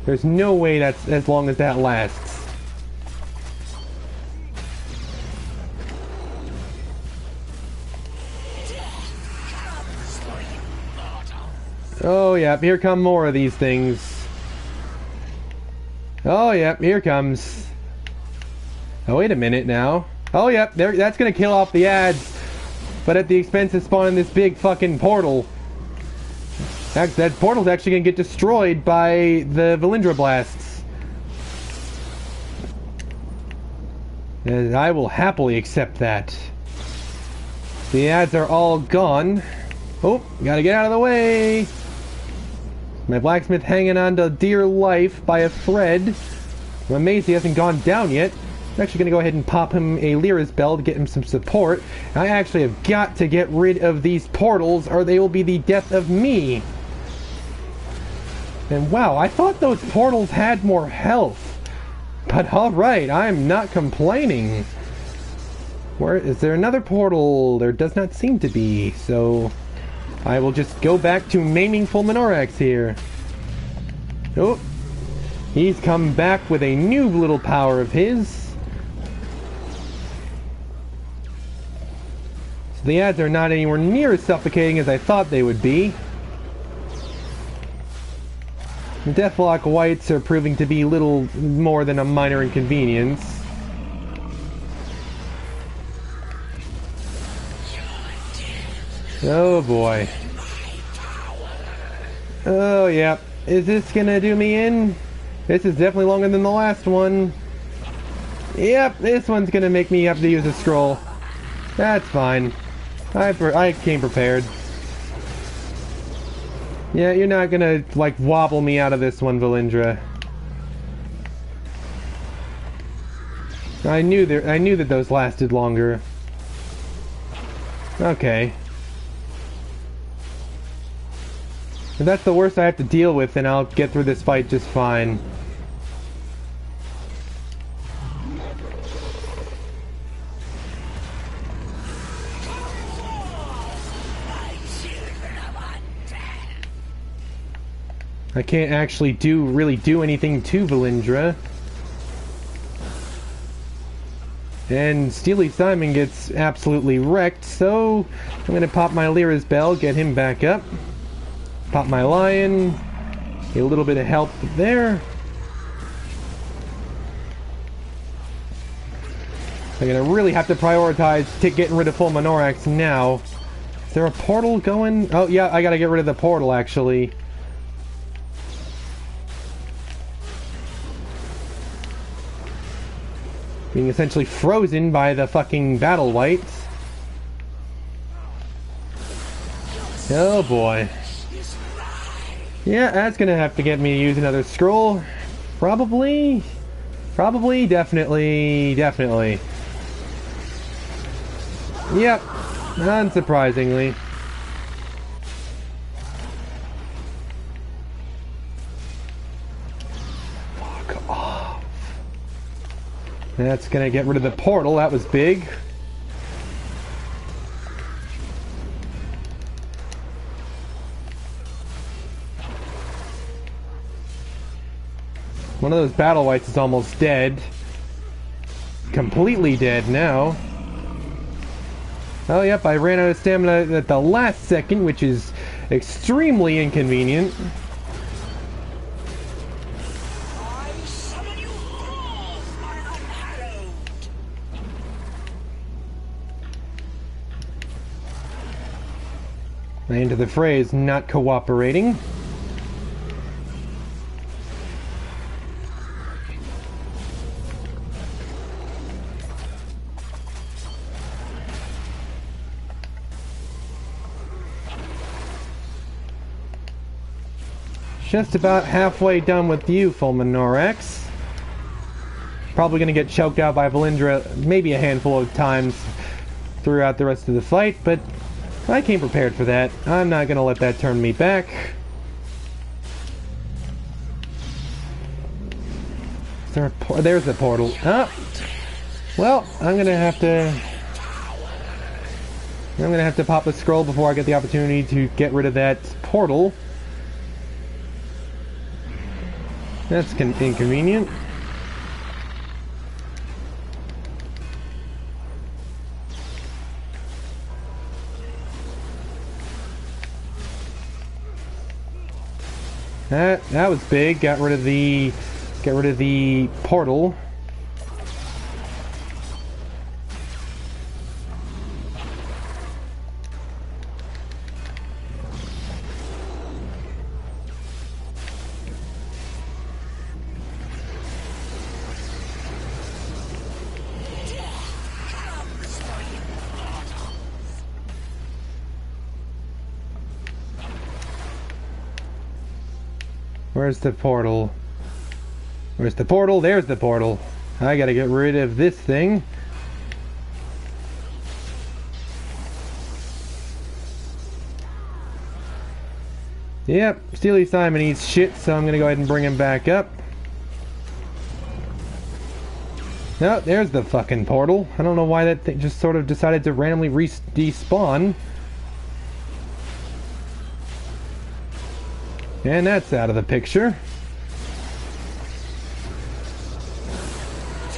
There's no way that's as long as that lasts. Oh, yep, here come more of these things. Oh, yep, here comes. Oh, wait a minute now. Oh, yep, that's gonna kill off the ads. But at the expense of spawning this big fucking portal. That portal's actually gonna get destroyed by the Valindra blasts. And I will happily accept that. The ads are all gone. Oh, gotta get out of the way. My blacksmith hanging on to dear life by a thread. I'm amazed he hasn't gone down yet. I'm actually going to go ahead and pop him a Lyra's Bell to get him some support. I actually have got to get rid of these portals or they will be the death of me. And wow, I thought those portals had more health. But alright, I'm not complaining. Where is there another portal? There does not seem to be, so... I will just go back to maiming Fulminorax here. Oh, he's come back with a new little power of his. So the ads are not anywhere near as suffocating as I thought they would be. The Deathlock Whites are proving to be little more than a minor inconvenience. Oh boy. Oh yeah. Is this gonna do me in? This is definitely longer than the last one. Yep, this one's gonna make me have to use a scroll. That's fine. I came prepared. Yeah, you're not gonna, like, wobble me out of this one, Valindra. I knew that those lasted longer. Okay. If that's the worst I have to deal with, then I'll get through this fight just fine. I can't actually really do anything to Valindra. And Steely Simon gets absolutely wrecked, so I'm gonna pop my Lyra's Bell, get him back up. Pop my lion. Get a little bit of help there. I'm gonna really have to prioritize getting rid of Fulminorax now. Is there a portal going? Oh yeah, I gotta get rid of the portal actually. Being essentially frozen by the fucking battle whites. Oh boy. Yeah, that's gonna have to get me to use another scroll. Probably. Probably, definitely, definitely. Yep, unsurprisingly. Fuck off. That's gonna get rid of the portal, that was big. One of those battle whites is almost dead. Completely dead now. Oh, yep, I ran out of stamina at the last second, which is extremely inconvenient. I summon you forth, my unhallowed. The end of the phrase, not cooperating. Just about halfway done with you, Fulminorax. Probably gonna get choked out by Valindra maybe a handful of times throughout the rest of the fight, but I came prepared for that. I'm not gonna let that turn me back. Is there a there's the portal. Ah! Well, I'm gonna have to pop a scroll before I get the opportunity to get rid of that portal. That's inconvenient. That was big. Got rid of the portal. Where's the portal? Where's the portal? There's the portal. I gotta get rid of this thing. Yep, Steely Simon eats shit, so I'm gonna go ahead and bring him back up. No, there's the fucking portal. I don't know why that thing just sort of decided to randomly despawn. And that's out of the picture.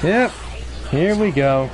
Yep, here we go.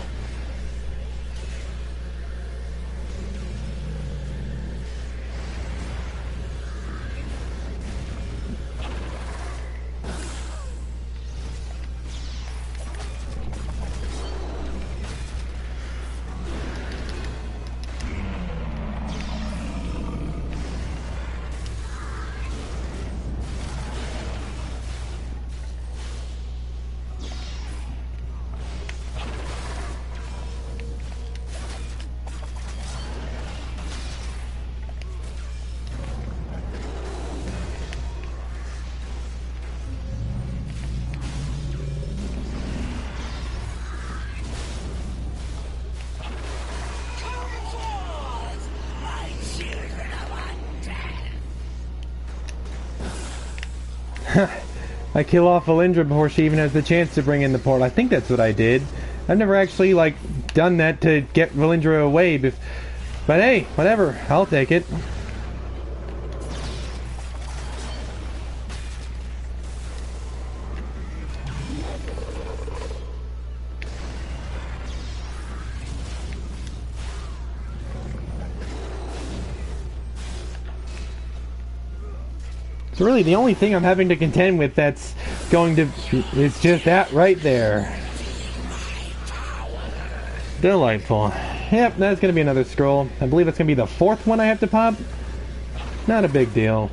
I kill off Valindra before she even has the chance to bring in the portal. I think that's what I did. I've never actually, like, done that to get Valindra away. But hey, whatever. I'll take it. So really, the only thing I'm having to contend with that's going to... is just that right there. Delightful. Yep, that's going to be another scroll. I believe that's going to be the fourth one I have to pop. Not a big deal.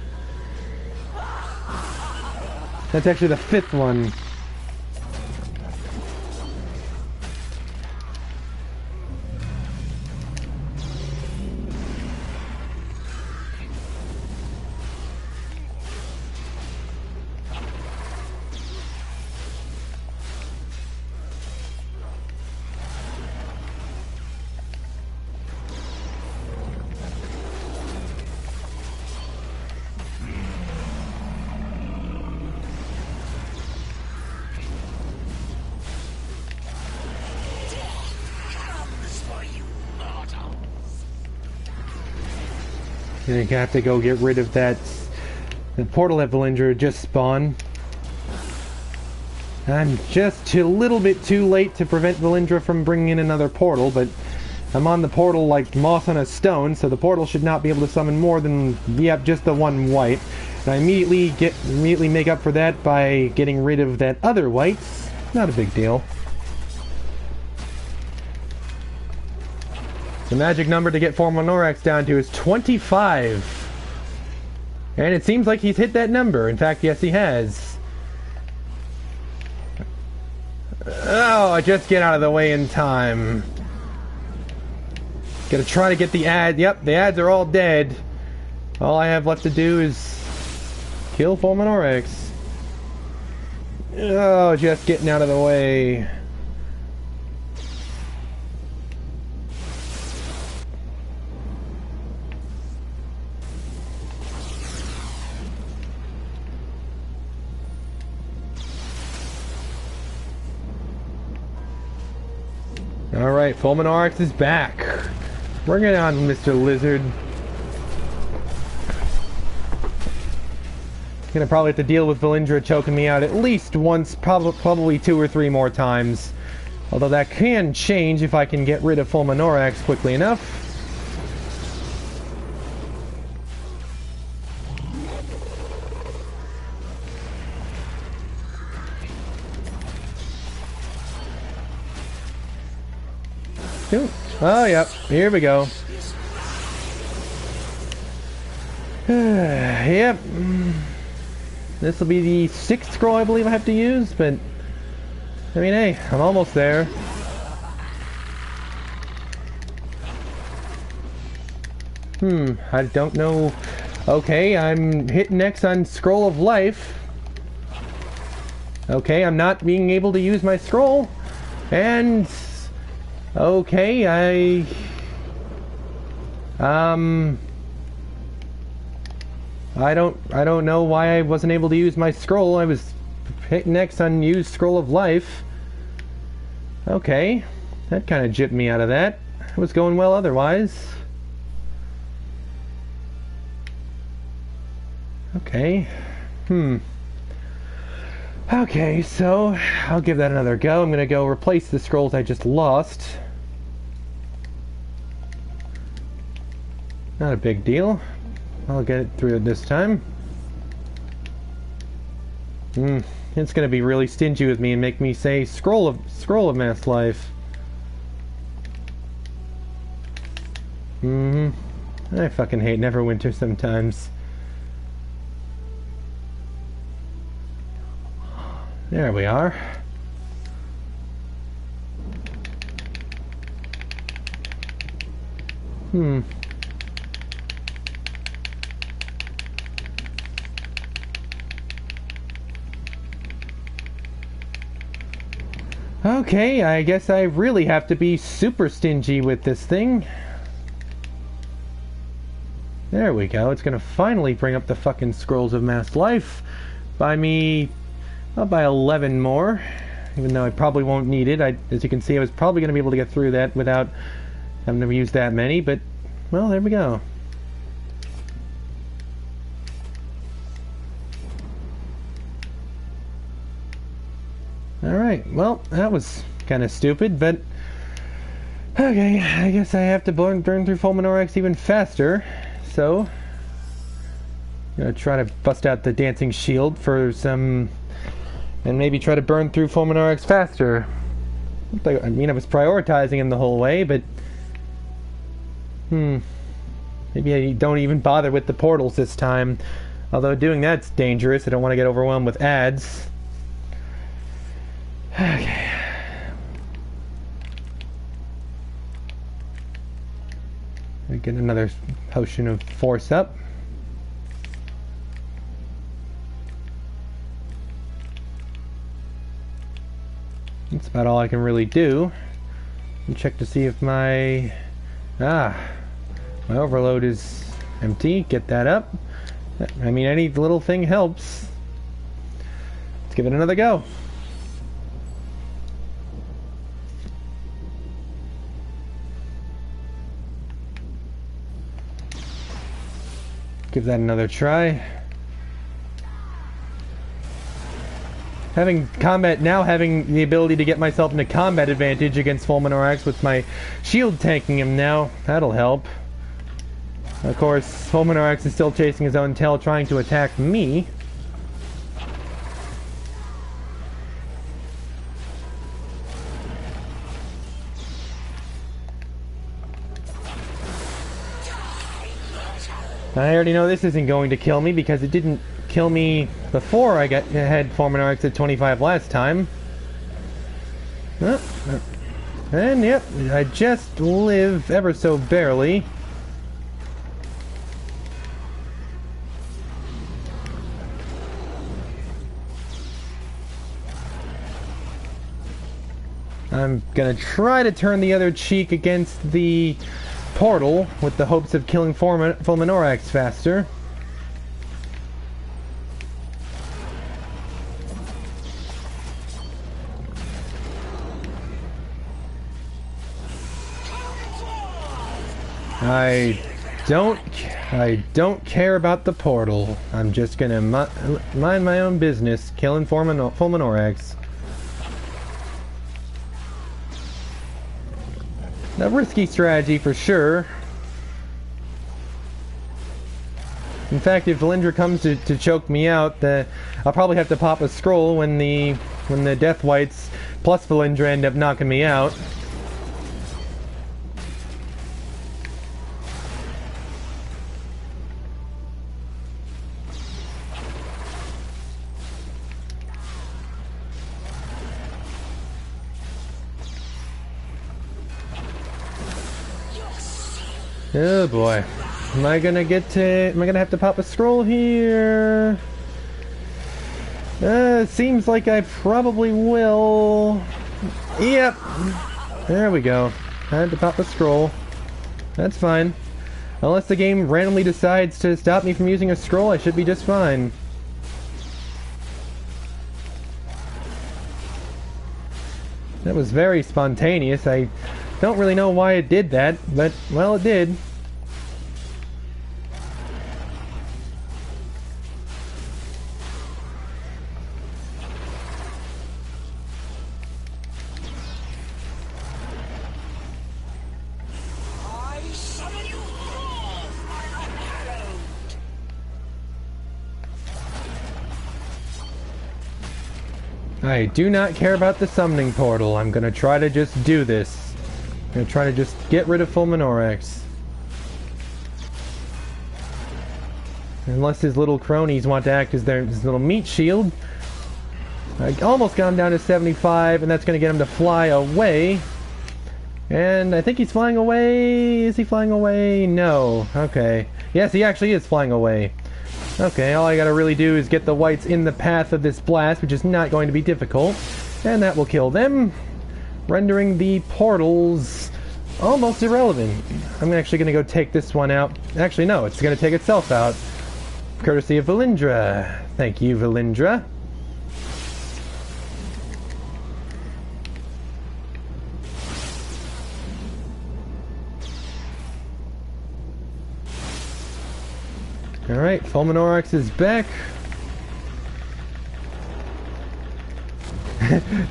That's actually the fifth one. You're gonna have to go get rid of that the portal that Valindra just spawned. I'm just a little bit too late to prevent Valindra from bringing in another portal, but I'm on the portal like moss on a stone, so the portal should not be able to summon more than, yep, just the one white. And I immediately make up for that by getting rid of that other white. Not a big deal. The magic number to get Fominorax down to is 25. And it seems like he's hit that number. In fact, yes, he has. Oh, I just get out of the way in time. Gotta try to get the ad. Yep, the ads are all dead. All I have left to do is kill Fulminorax. Oh, just getting out of the way. Alright, Fulminorax is back. Bring it on, Mr. Lizard. Gonna probably have to deal with Valindra choking me out at least once, probably 2 or 3 more times. Although that can change if I can get rid of Fulminorax quickly enough. Oh, yep. Here we go. Yep. This will be the 6th scroll I believe I have to use, but I mean, hey, I'm almost there. I don't know. Okay, I'm hitting X on Scroll of Life. Okay, I'm not being able to use my scroll. And okay, I don't know why I wasn't able to use my scroll. I was hitting X on use Scroll of Life. Okay, that kind of gypped me out of that. It was going well otherwise. Okay. Okay, so I'll give that another go. I'm gonna go replace the scrolls I just lost. Not a big deal. I'll get it through it this time. It's gonna be really stingy with me and make me say scroll of mass life. I fucking hate Neverwinter sometimes. There we are. Okay, I guess I really have to be super stingy with this thing. There we go. It's gonna finally bring up the fucking Scrolls of Mass Life by me. I'll buy 11 more, even though I probably won't need it. As you can see, I was probably going to be able to get through that without having to use that many, but, well, there we go. Alright, well, that was kind of stupid, but okay, I guess I have to burn through Fulminorax even faster, so I'm going to try to bust out the Dancing Shield for some... and maybe try to burn through Fomorian faster. I mean, I was prioritizing him the whole way, but... maybe I don't even bother with the portals this time. Although doing that's dangerous. I don't want to get overwhelmed with ads. Okay. We get another potion of force up. That's about all I can really do. And check to see if my overload is empty. Get that up. I mean, any little thing helps. Let's give it another go. give that another try. Having the ability to get myself into combat advantage against Fulminorax with my shield tanking him now, that'll help. Of course, Fulminorax is still chasing his own tail, trying to attack me. I already know this isn't going to kill me because it didn't kill me before I had Fomorian at 25 last time. And yep, I just live ever so barely. I'm gonna try to turn the other cheek against the portal with the hopes of killing Fulminorax faster. I don't care about the portal. I'm just gonna mind my own business, killing Fulminorax. A risky strategy for sure. In fact, if Valindra comes to choke me out, I'll probably have to pop a scroll when the Death Whites plus Valindra end up knocking me out. Oh boy. Am I gonna have to pop a scroll here? Seems like I probably will. Yep. There we go. I had to pop a scroll. That's fine. Unless the game randomly decides to stop me from using a scroll, I should be just fine. That was very spontaneous. I don't really know why it did that, but, well, it did. I summon you forth, my unhallowed. I do not care about the summoning portal. I'm gonna try to just do this. I'm gonna try to just get rid of Fulminorax. Unless his little cronies want to act as his little meat shield. I almost got him down to 75, and that's gonna get him to fly away. And I think he's flying away. Is he flying away? No. Okay. Yes, he actually is flying away. Okay, all I gotta really do is get the whites in the path of this blast, which is not going to be difficult. And that will kill them, rendering the portals almost irrelevant. I'm actually going to go take this one out. Actually, no, it's going to take itself out. Courtesy of Valindra. Thank you, Valindra. Alright, Fulminorax is back.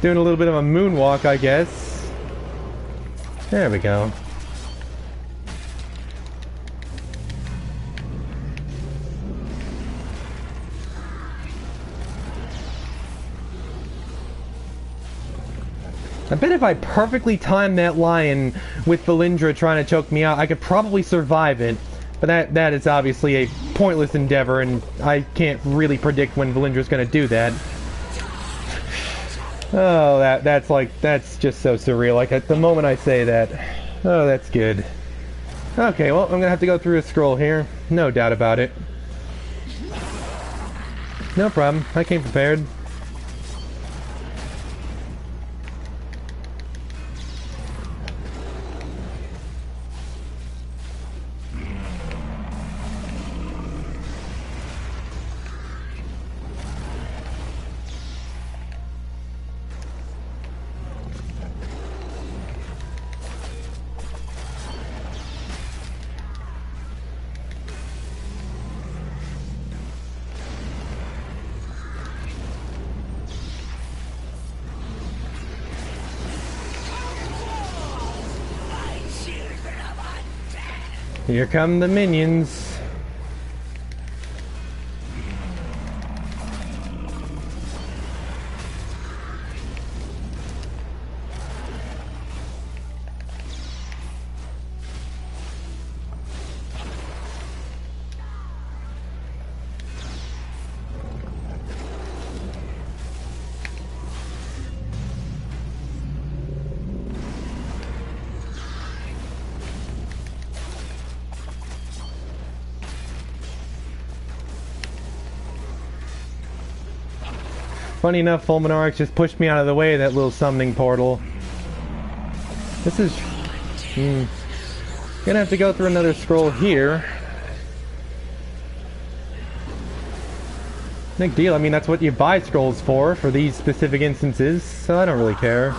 Doing a little bit of a moonwalk, I guess. There we go. I bet if I perfectly timed that lion with Valindra trying to choke me out, I could probably survive it. But that is obviously a pointless endeavor, and I can't really predict when Valindra's going to do that. Oh, that's just so surreal. Like, at the moment I say that. Oh, that's good. Okay, well, I'm going to have to go through a scroll here. No doubt about it. No problem. I came prepared. Here come the minions. Funny enough, Fulminorax just pushed me out of the way of that little summoning portal. This is... Gonna have to go through another scroll here. Big deal, I mean that's what you buy scrolls for these specific instances, so I don't really care.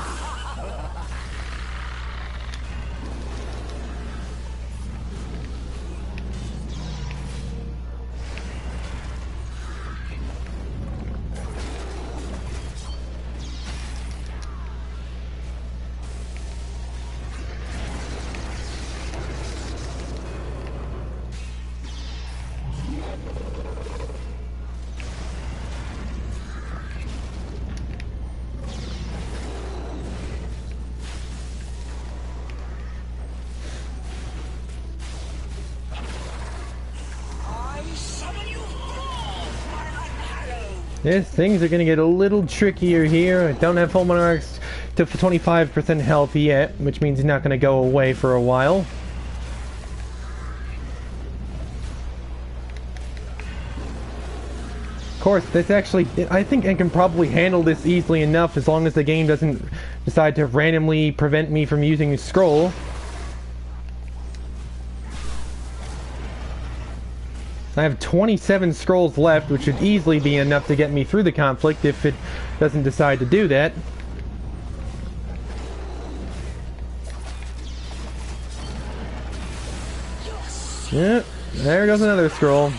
Yes, things are gonna get a little trickier here. I don't have Fulminorax to 25% health yet, which means he's not gonna go away for a while. Of course, this actually, I think I can probably handle this easily enough as long as the game doesn't decide to randomly prevent me from using a scroll. I have 27 scrolls left, which should easily be enough to get me through the conflict if it doesn't decide to do that. Yep, there goes another scroll.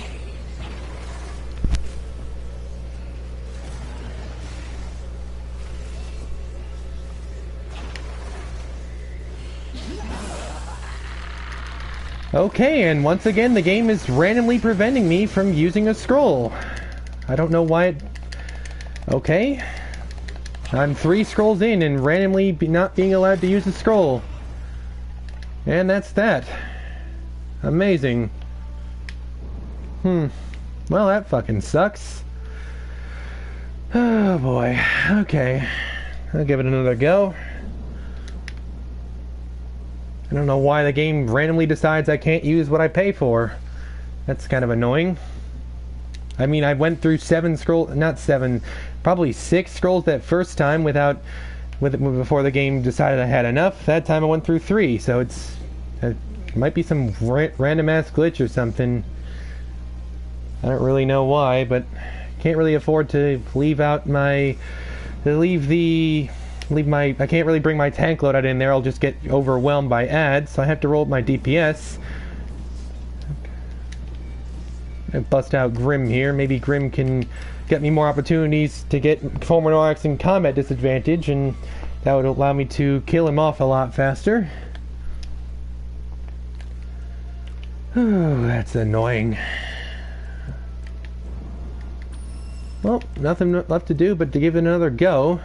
Okay, and once again the game is randomly preventing me from using a scroll. I don't know why it... Okay. I'm 3 scrolls in and randomly not being allowed to use a scroll. And that's that. Amazing. Well, that fucking sucks. Oh boy. Okay. I'll give it another go. I don't know why the game randomly decides I can't use what I pay for. That's kind of annoying. I mean, I went through 7 scrolls, not 7, probably 6 scrolls that first time before the game decided I had enough. That time I went through 3, so it might be some random ass glitch or something. I don't really know why, but can't really afford to leave out my, I can't really bring my tank loadout in there. I'll just get overwhelmed by ads, so I have to roll up my DPS. I bust out Grim here. Maybe Grim can get me more opportunities to get Fomorian in combat disadvantage, and that would allow me to kill him off a lot faster. Oh, that's annoying. Well, nothing left to do but to give it another go.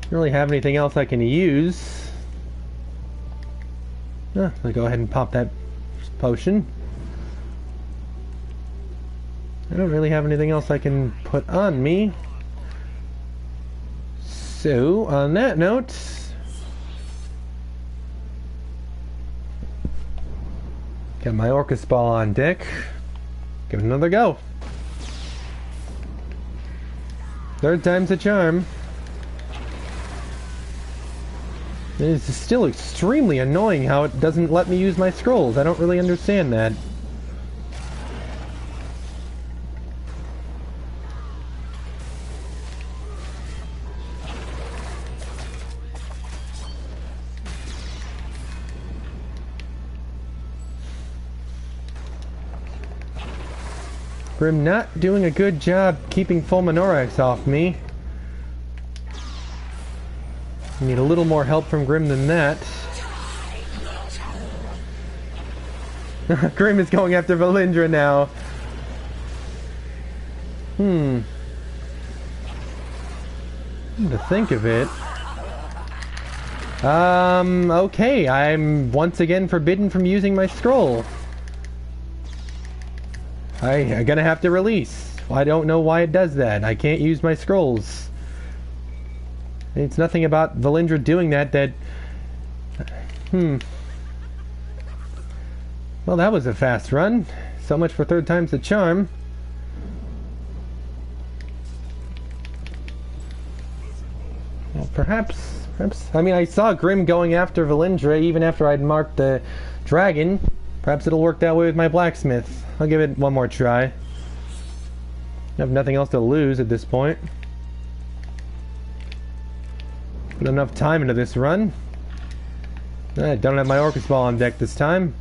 Don't really have anything else I can use. I'll go ahead and pop that potion. I don't really have anything else I can put on me. So, on that note, got my Orcus Ball on deck. Give it another go. 3rd time's a charm. It's still extremely annoying how it doesn't let me use my scrolls. I don't really understand that. Grim not doing a good job keeping Fulminorax off me. Need a little more help from Grim than that. Grim is going after Valindra now. To think of it. Okay, I'm once again forbidden from using my scroll. I'm gonna have to release. I don't know why it does that. I can't use my scrolls. It's nothing about Valindra doing that Well, that was a fast run. So much for third time's the charm. Well, perhaps, I mean, I saw Grim going after Valindra even after I'd marked the dragon. Perhaps it'll work that way with my blacksmith. I'll give it one more try. I have nothing else to lose at this point. Put enough time into this run. I don't have my Orcus Ball on deck this time.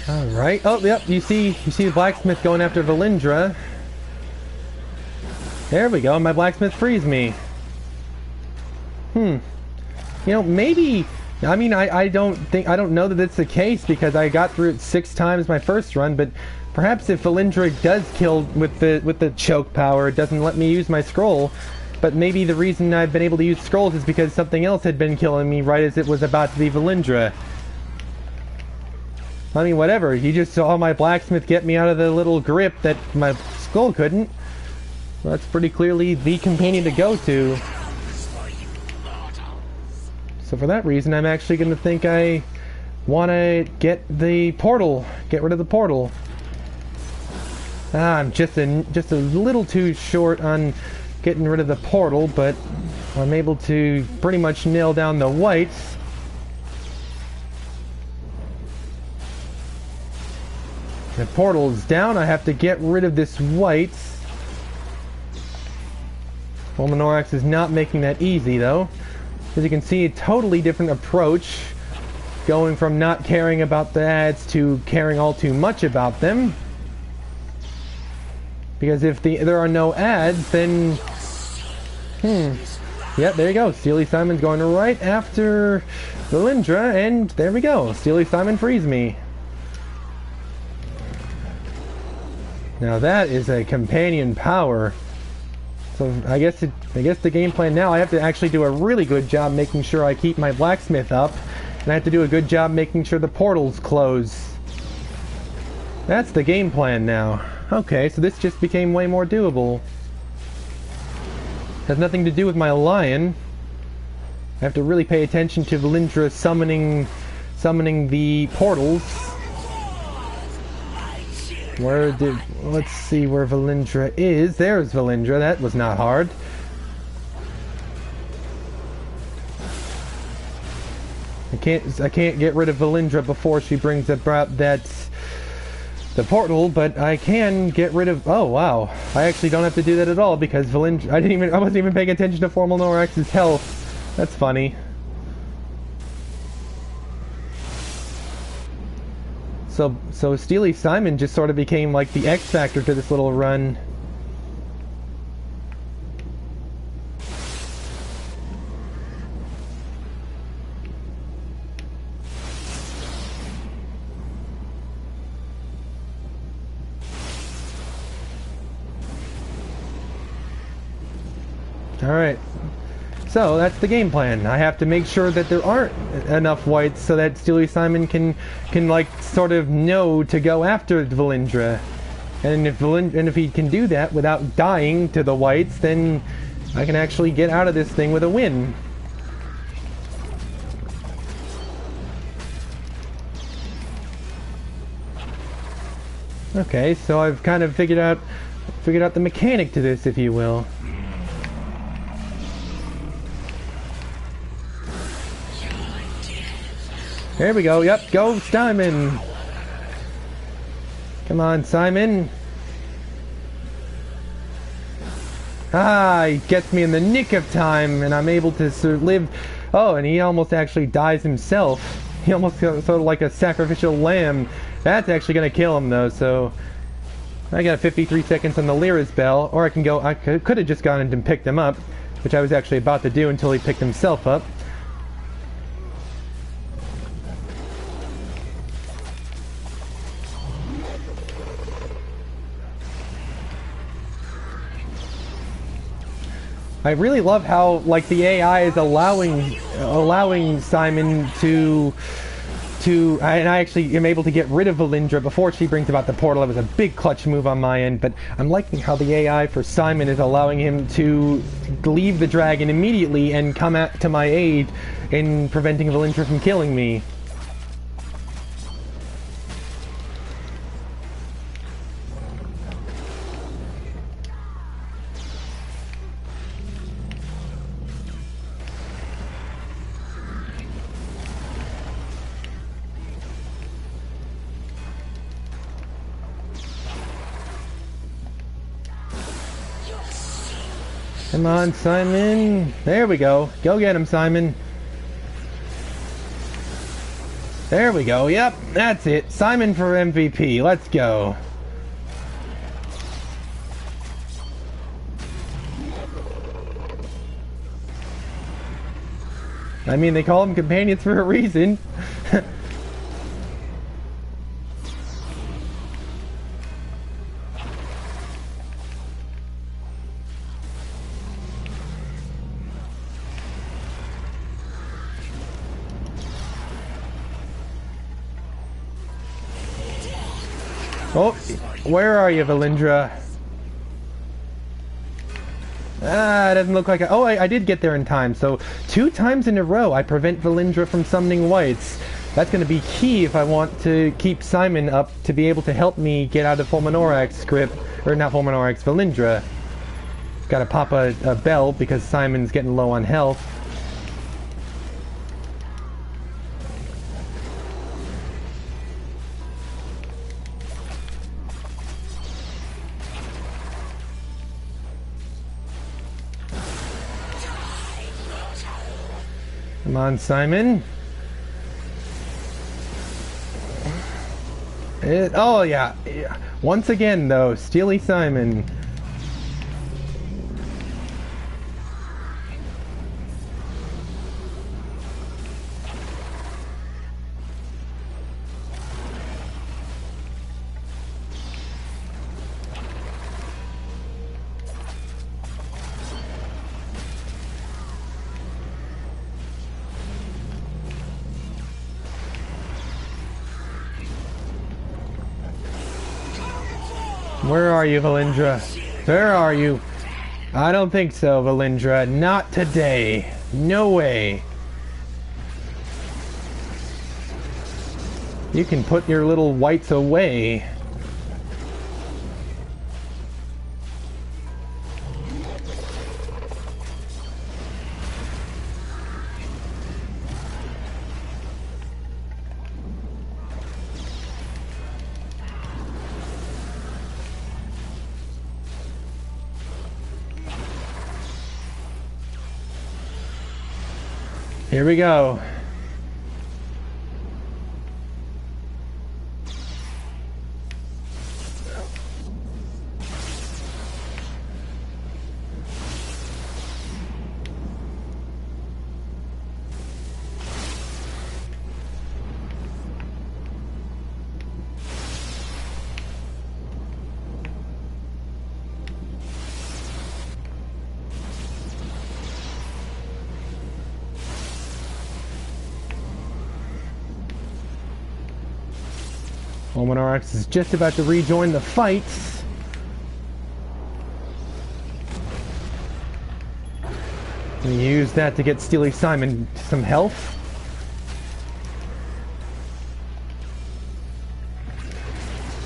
Alright. Oh, yep. You see the blacksmith going after Valindra. There we go. My blacksmith frees me. You know, maybe... I mean, I don't know that it's the case because I got through it 6 times my first run, but perhaps if Valindra does kill with the choke power, it doesn't let me use my scroll. But maybe the reason I've been able to use scrolls is because something else had been killing me right as it was about to be Valindra. I mean, whatever. You just saw my blacksmith get me out of the little grip that my skull couldn't. Well, that's pretty clearly the companion to go to. So for that reason, I'm actually going to think I want to get the portal. Get rid of the portal. I'm just a little too short on getting rid of the portal, but I'm able to pretty much nail down the whites. The portal is down. I have to get rid of this white. Fulminorax is not making that easy, though. As you can see, a totally different approach. Going from not caring about the ads to caring all too much about them. Because if there are no ads, then... Yep, there you go. Steely Simon's going right after Valindra, and there we go. Steely Simon frees me. Now that is a companion power. So I guess the game plan now, I have to actually do a really good job making sure I keep my blacksmith up, and I have to do a good job making sure the portals close. That's the game plan now. Okay, so this just became way more doable. Has nothing to do with my lion. I have to really pay attention to Valindra summoning the portals. Let's see where Valindra is. There's Valindra. That was not hard. I can't get rid of Valindra before she brings about the portal, but I can get rid of... Oh, wow. I actually don't have to do that at all because Valindra... I wasn't even paying attention to Fomoriox's health. That's funny. So Steely Simon just sort of became like the X factor to this little run. Alright. So that's the game plan. I have to make sure that there aren't enough whites so that Steely Simon can like sort of know to go after Valindra. And if he can do that without dying to the whites, then I can actually get out of this thing with a win. Okay, so I've kind of figured out the mechanic to this, if you will. There we go. Yep, go Simon. Come on, Simon. Ah, he gets me in the nick of time, and I'm able to sort of live. Oh, and he almost actually dies himself. He almost got sort of like a sacrificial lamb. That's actually going to kill him, though, so... I got 53 seconds on the Lyra's bell, or I can go... I could have just gone in and picked him up, which I was actually about to do until he picked himself up. I really love how, like, the AI is allowing Simon to and I actually am able to get rid of Valindra before she brings about the portal. It was a big clutch move on my end, but I'm liking how the AI for Simon is allowing him to leave the dragon immediately and come to my aid in preventing Valindra from killing me. Come on, Simon. There we go. Go get him, Simon. There we go. Yep, that's it. Simon for MVP. Let's go. I mean, they call them companions for a reason. Oh, where are you, Valindra? Ah, it doesn't look like I did get there in time. So 2 times in a row I prevent Valindra from summoning whites. That's going to be key if I want to keep Simon up to be able to help me get out of Fulminorax grip. Or not Fulminorax, Valindra. Gotta pop a bell because Simon's getting low on health. Come on, Simon. Oh, yeah. Once again, though, Steely Simon. Where are you, Valindra? Where are you? I don't think so, Valindra. Not today. No way. You can put your little whites away. Here we go. Fomorian is just about to rejoin the fight. And use that to get Steely Simon some health.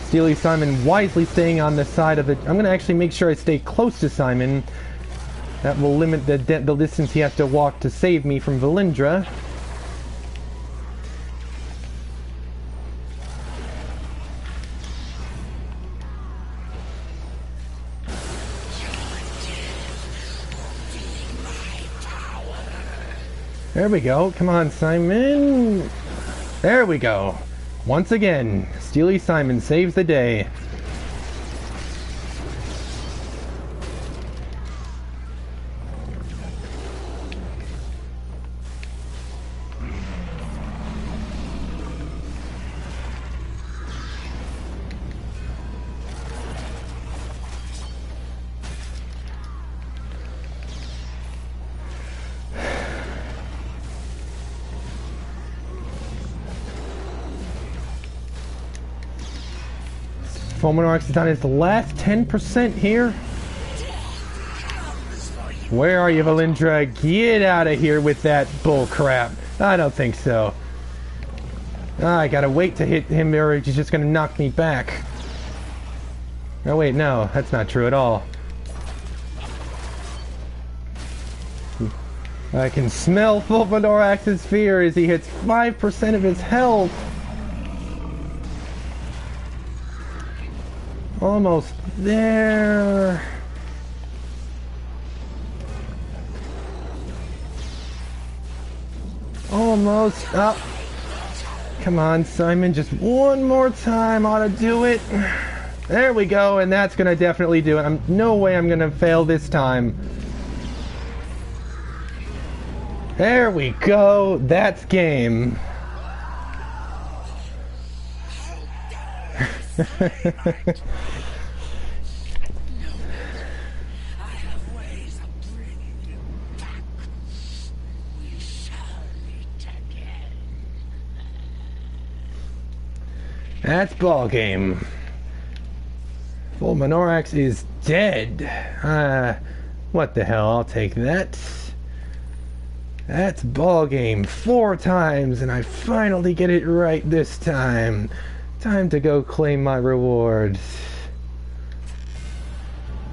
Steely Simon wisely staying on the side of the... I'm going to actually make sure I stay close to Simon. That will limit the distance he has to walk to save me from Valindra. There we go. Come on, Simon. There we go. Once again, Steely Simon saves the day. Fomorian is on his last 10% here. Where are you, Valindra? Get out of here with that bull crap. I don't think so. I gotta wait to hit him or he's just gonna knock me back. Oh wait, no, that's not true at all. I can smell Fulminorax's fear as he hits 5% of his health. Almost there. Almost up. Come on, Simon, just one more time ought to do it. There we go, and that's gonna definitely do it. No way I'm gonna fail this time. There we go. That's game. That's ball game. Fulminorax is dead. What the hell? I'll take that. That's ball game 4 times, and I finally get it right this time. Time to go claim my rewards.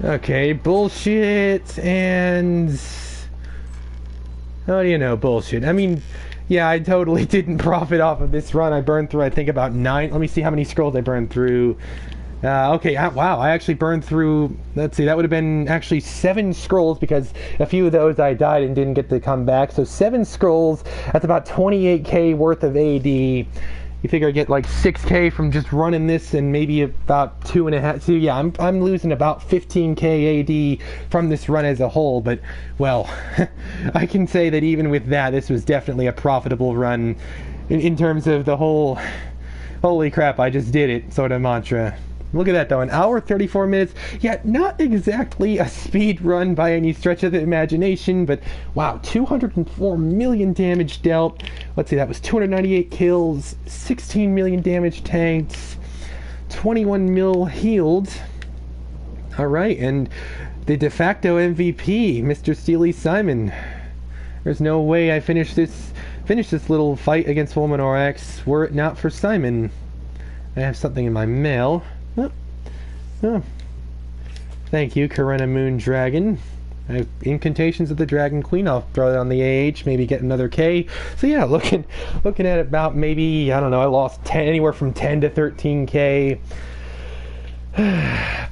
Okay, bullshit, and... how do you know bullshit? I mean, yeah, I totally didn't profit off of this run. I burned through, I think, about 9... let me see how many scrolls I burned through. Okay, wow, I actually burned through... let's see, that would have been actually 7 scrolls, because a few of those I died and didn't get to come back. So 7 scrolls, that's about 28k worth of AD. You figure I get like 6k from just running this, and maybe about 2.5. So yeah, I'm losing about 15k AD from this run as a whole. But well, I can say that even with that, this was definitely a profitable run in terms of the whole "holy crap, I just did it" sort of mantra. Look at that though, 1 hour 34 minutes. Yeah, not exactly a speed run by any stretch of the imagination, but wow, 204 million damage dealt. Let's see, that was 298 kills, 16 million damage tanked, 21 mil healed. Alright, and the de facto MVP, Mr. Steely Simon. There's no way I finish this little fight against Fulminorax were it not for Simon. I have something in my mail. Oh. Thank you, Karena Moon Dragon. I have Incantations of the Dragon Queen. I'll throw it on the AH, maybe get another K. So yeah, looking at about maybe, I don't know, I lost anywhere from 10 to 13k.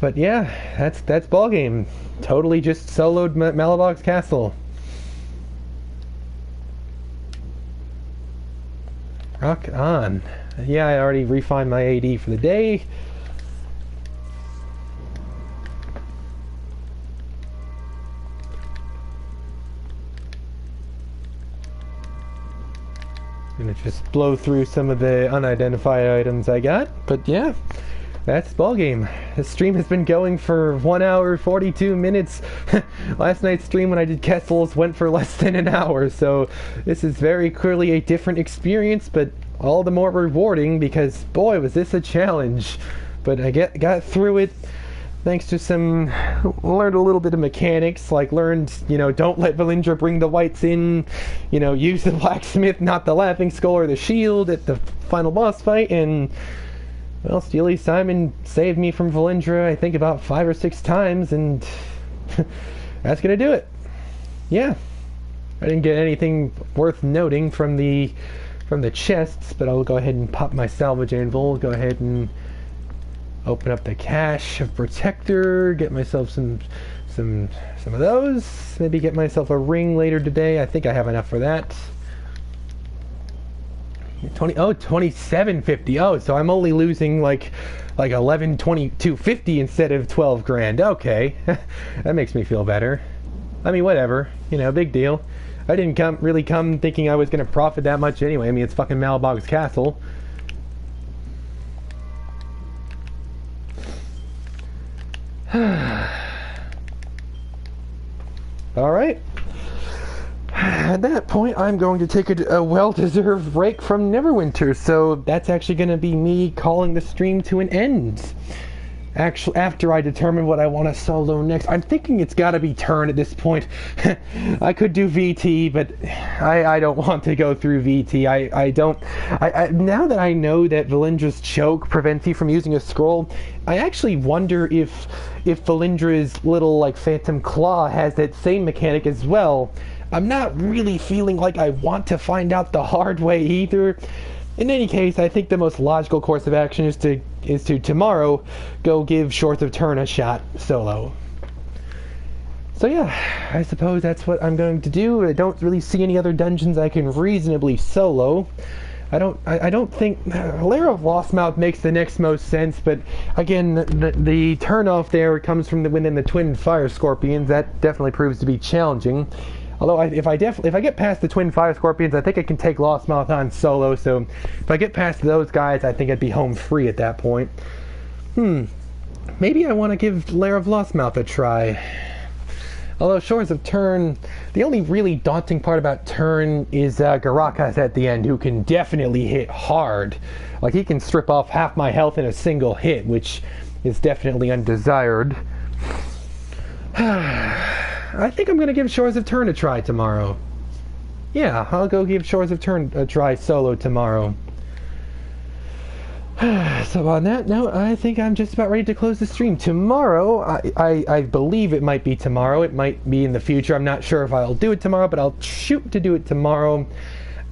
But yeah, that's ball game. Totally just soloed Malabog's castle. Rock on. Yeah, I already refined my AD for the day. I'm gonna just blow through some of the unidentified items I got, but yeah, that's ball game. This stream has been going for 1 hour 42 minutes. Last night's stream when I did Kessels went for less than an hour, so this is very clearly a different experience, but all the more rewarding because boy was this a challenge. But I got through it. Thanks to learned a little bit of mechanics, like learned, don't let Valindra bring the whites in, use the blacksmith, not the laughing skull or the shield at the final boss fight, and Well, Steely Simon saved me from Valindra, I think, about 5 or 6 times, and that's gonna do it. Yeah. I didn't get anything worth noting from the chests, but I'll go ahead and pop my salvage anvil, go ahead and open up the cache of Protector, get myself some of those, maybe get myself a ring later today. I think I have enough for that. 2750. Oh, so I'm only losing like 112250 instead of 12 grand. Okay. That makes me feel better. I mean, whatever, you know, big deal. I didn't really come thinking I was going to profit that much anyway. I mean, it's fucking Malabog's castle. Alright. At that point, I'm going to take a well-deserved break from Neverwinter, so that's actually going to be me calling the stream to an end. Actually, after I determine what I want to solo next, I'm thinking it's got to be turn at this point. I could do VT, but I don't want to go through VT. Now that I know that Valindra's choke prevents you from using a scroll, I actually wonder if Valindra's little like phantom claw has that same mechanic as well. I'm not really feeling like I want to find out the hard way either. In any case, I think the most logical course of action is to tomorrow go give Shores of Turn a shot solo. So yeah, I suppose that's what I'm going to do. I don't really see any other dungeons I can reasonably solo. I don't think Lair of Lostmouth makes the next most sense, but again, the turn off there comes from within the Twin Fire Scorpions. That definitely proves to be challenging. Although if I get past the Twin Fire Scorpions, I think I can take Lostmouth on solo. So if I get past those guys, I think I'd be home free at that point. Maybe I want to give Lair of Lostmouth a try. Although Shores of Turn, the only really daunting part about Turn is Garakas at the end, who can definitely hit hard. Like, he can strip off half my health in a single hit, which is definitely undesired. I think I'm going to give Shores of Turn a try tomorrow. Yeah, I'll go give Shores of Turn a try solo tomorrow. So on that note, I think I'm just about ready to close the stream. Tomorrow, I believe it might be tomorrow. It might be in the future. I'm not sure if I'll do it tomorrow, but I'll shoot to do it tomorrow.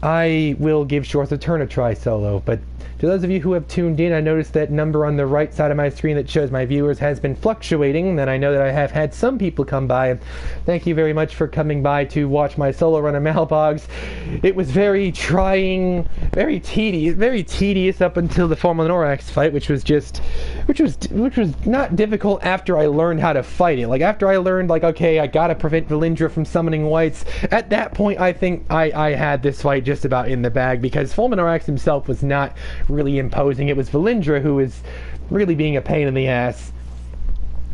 I will give Shores of Turn a try solo, but to those of you who have tuned in, I noticed that number on the right side of my screen that shows my viewers has been fluctuating, and I know that I have had some people come by. Thank you very much for coming by to watch my solo run of Malabogs. It was very trying, very tedious up until the Fulminorax fight, which was not difficult after I learned how to fight it. Like, after I learned, like, okay, I gotta prevent Valindra from summoning whites, at that point I think I had this fight just about in the bag, because Fulminorax himself was not really imposing. It was Valindra who was really being a pain in the ass.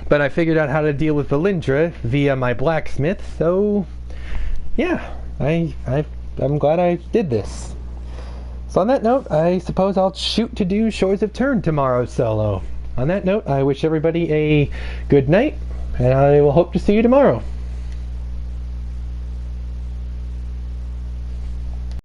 But I figured out how to deal with Valindra via my blacksmith, so yeah, I'm glad I did this. So on that note, I suppose I'll shoot to do Shores of Turn tomorrow solo. On that note, I wish everybody a good night, and I will hope to see you tomorrow.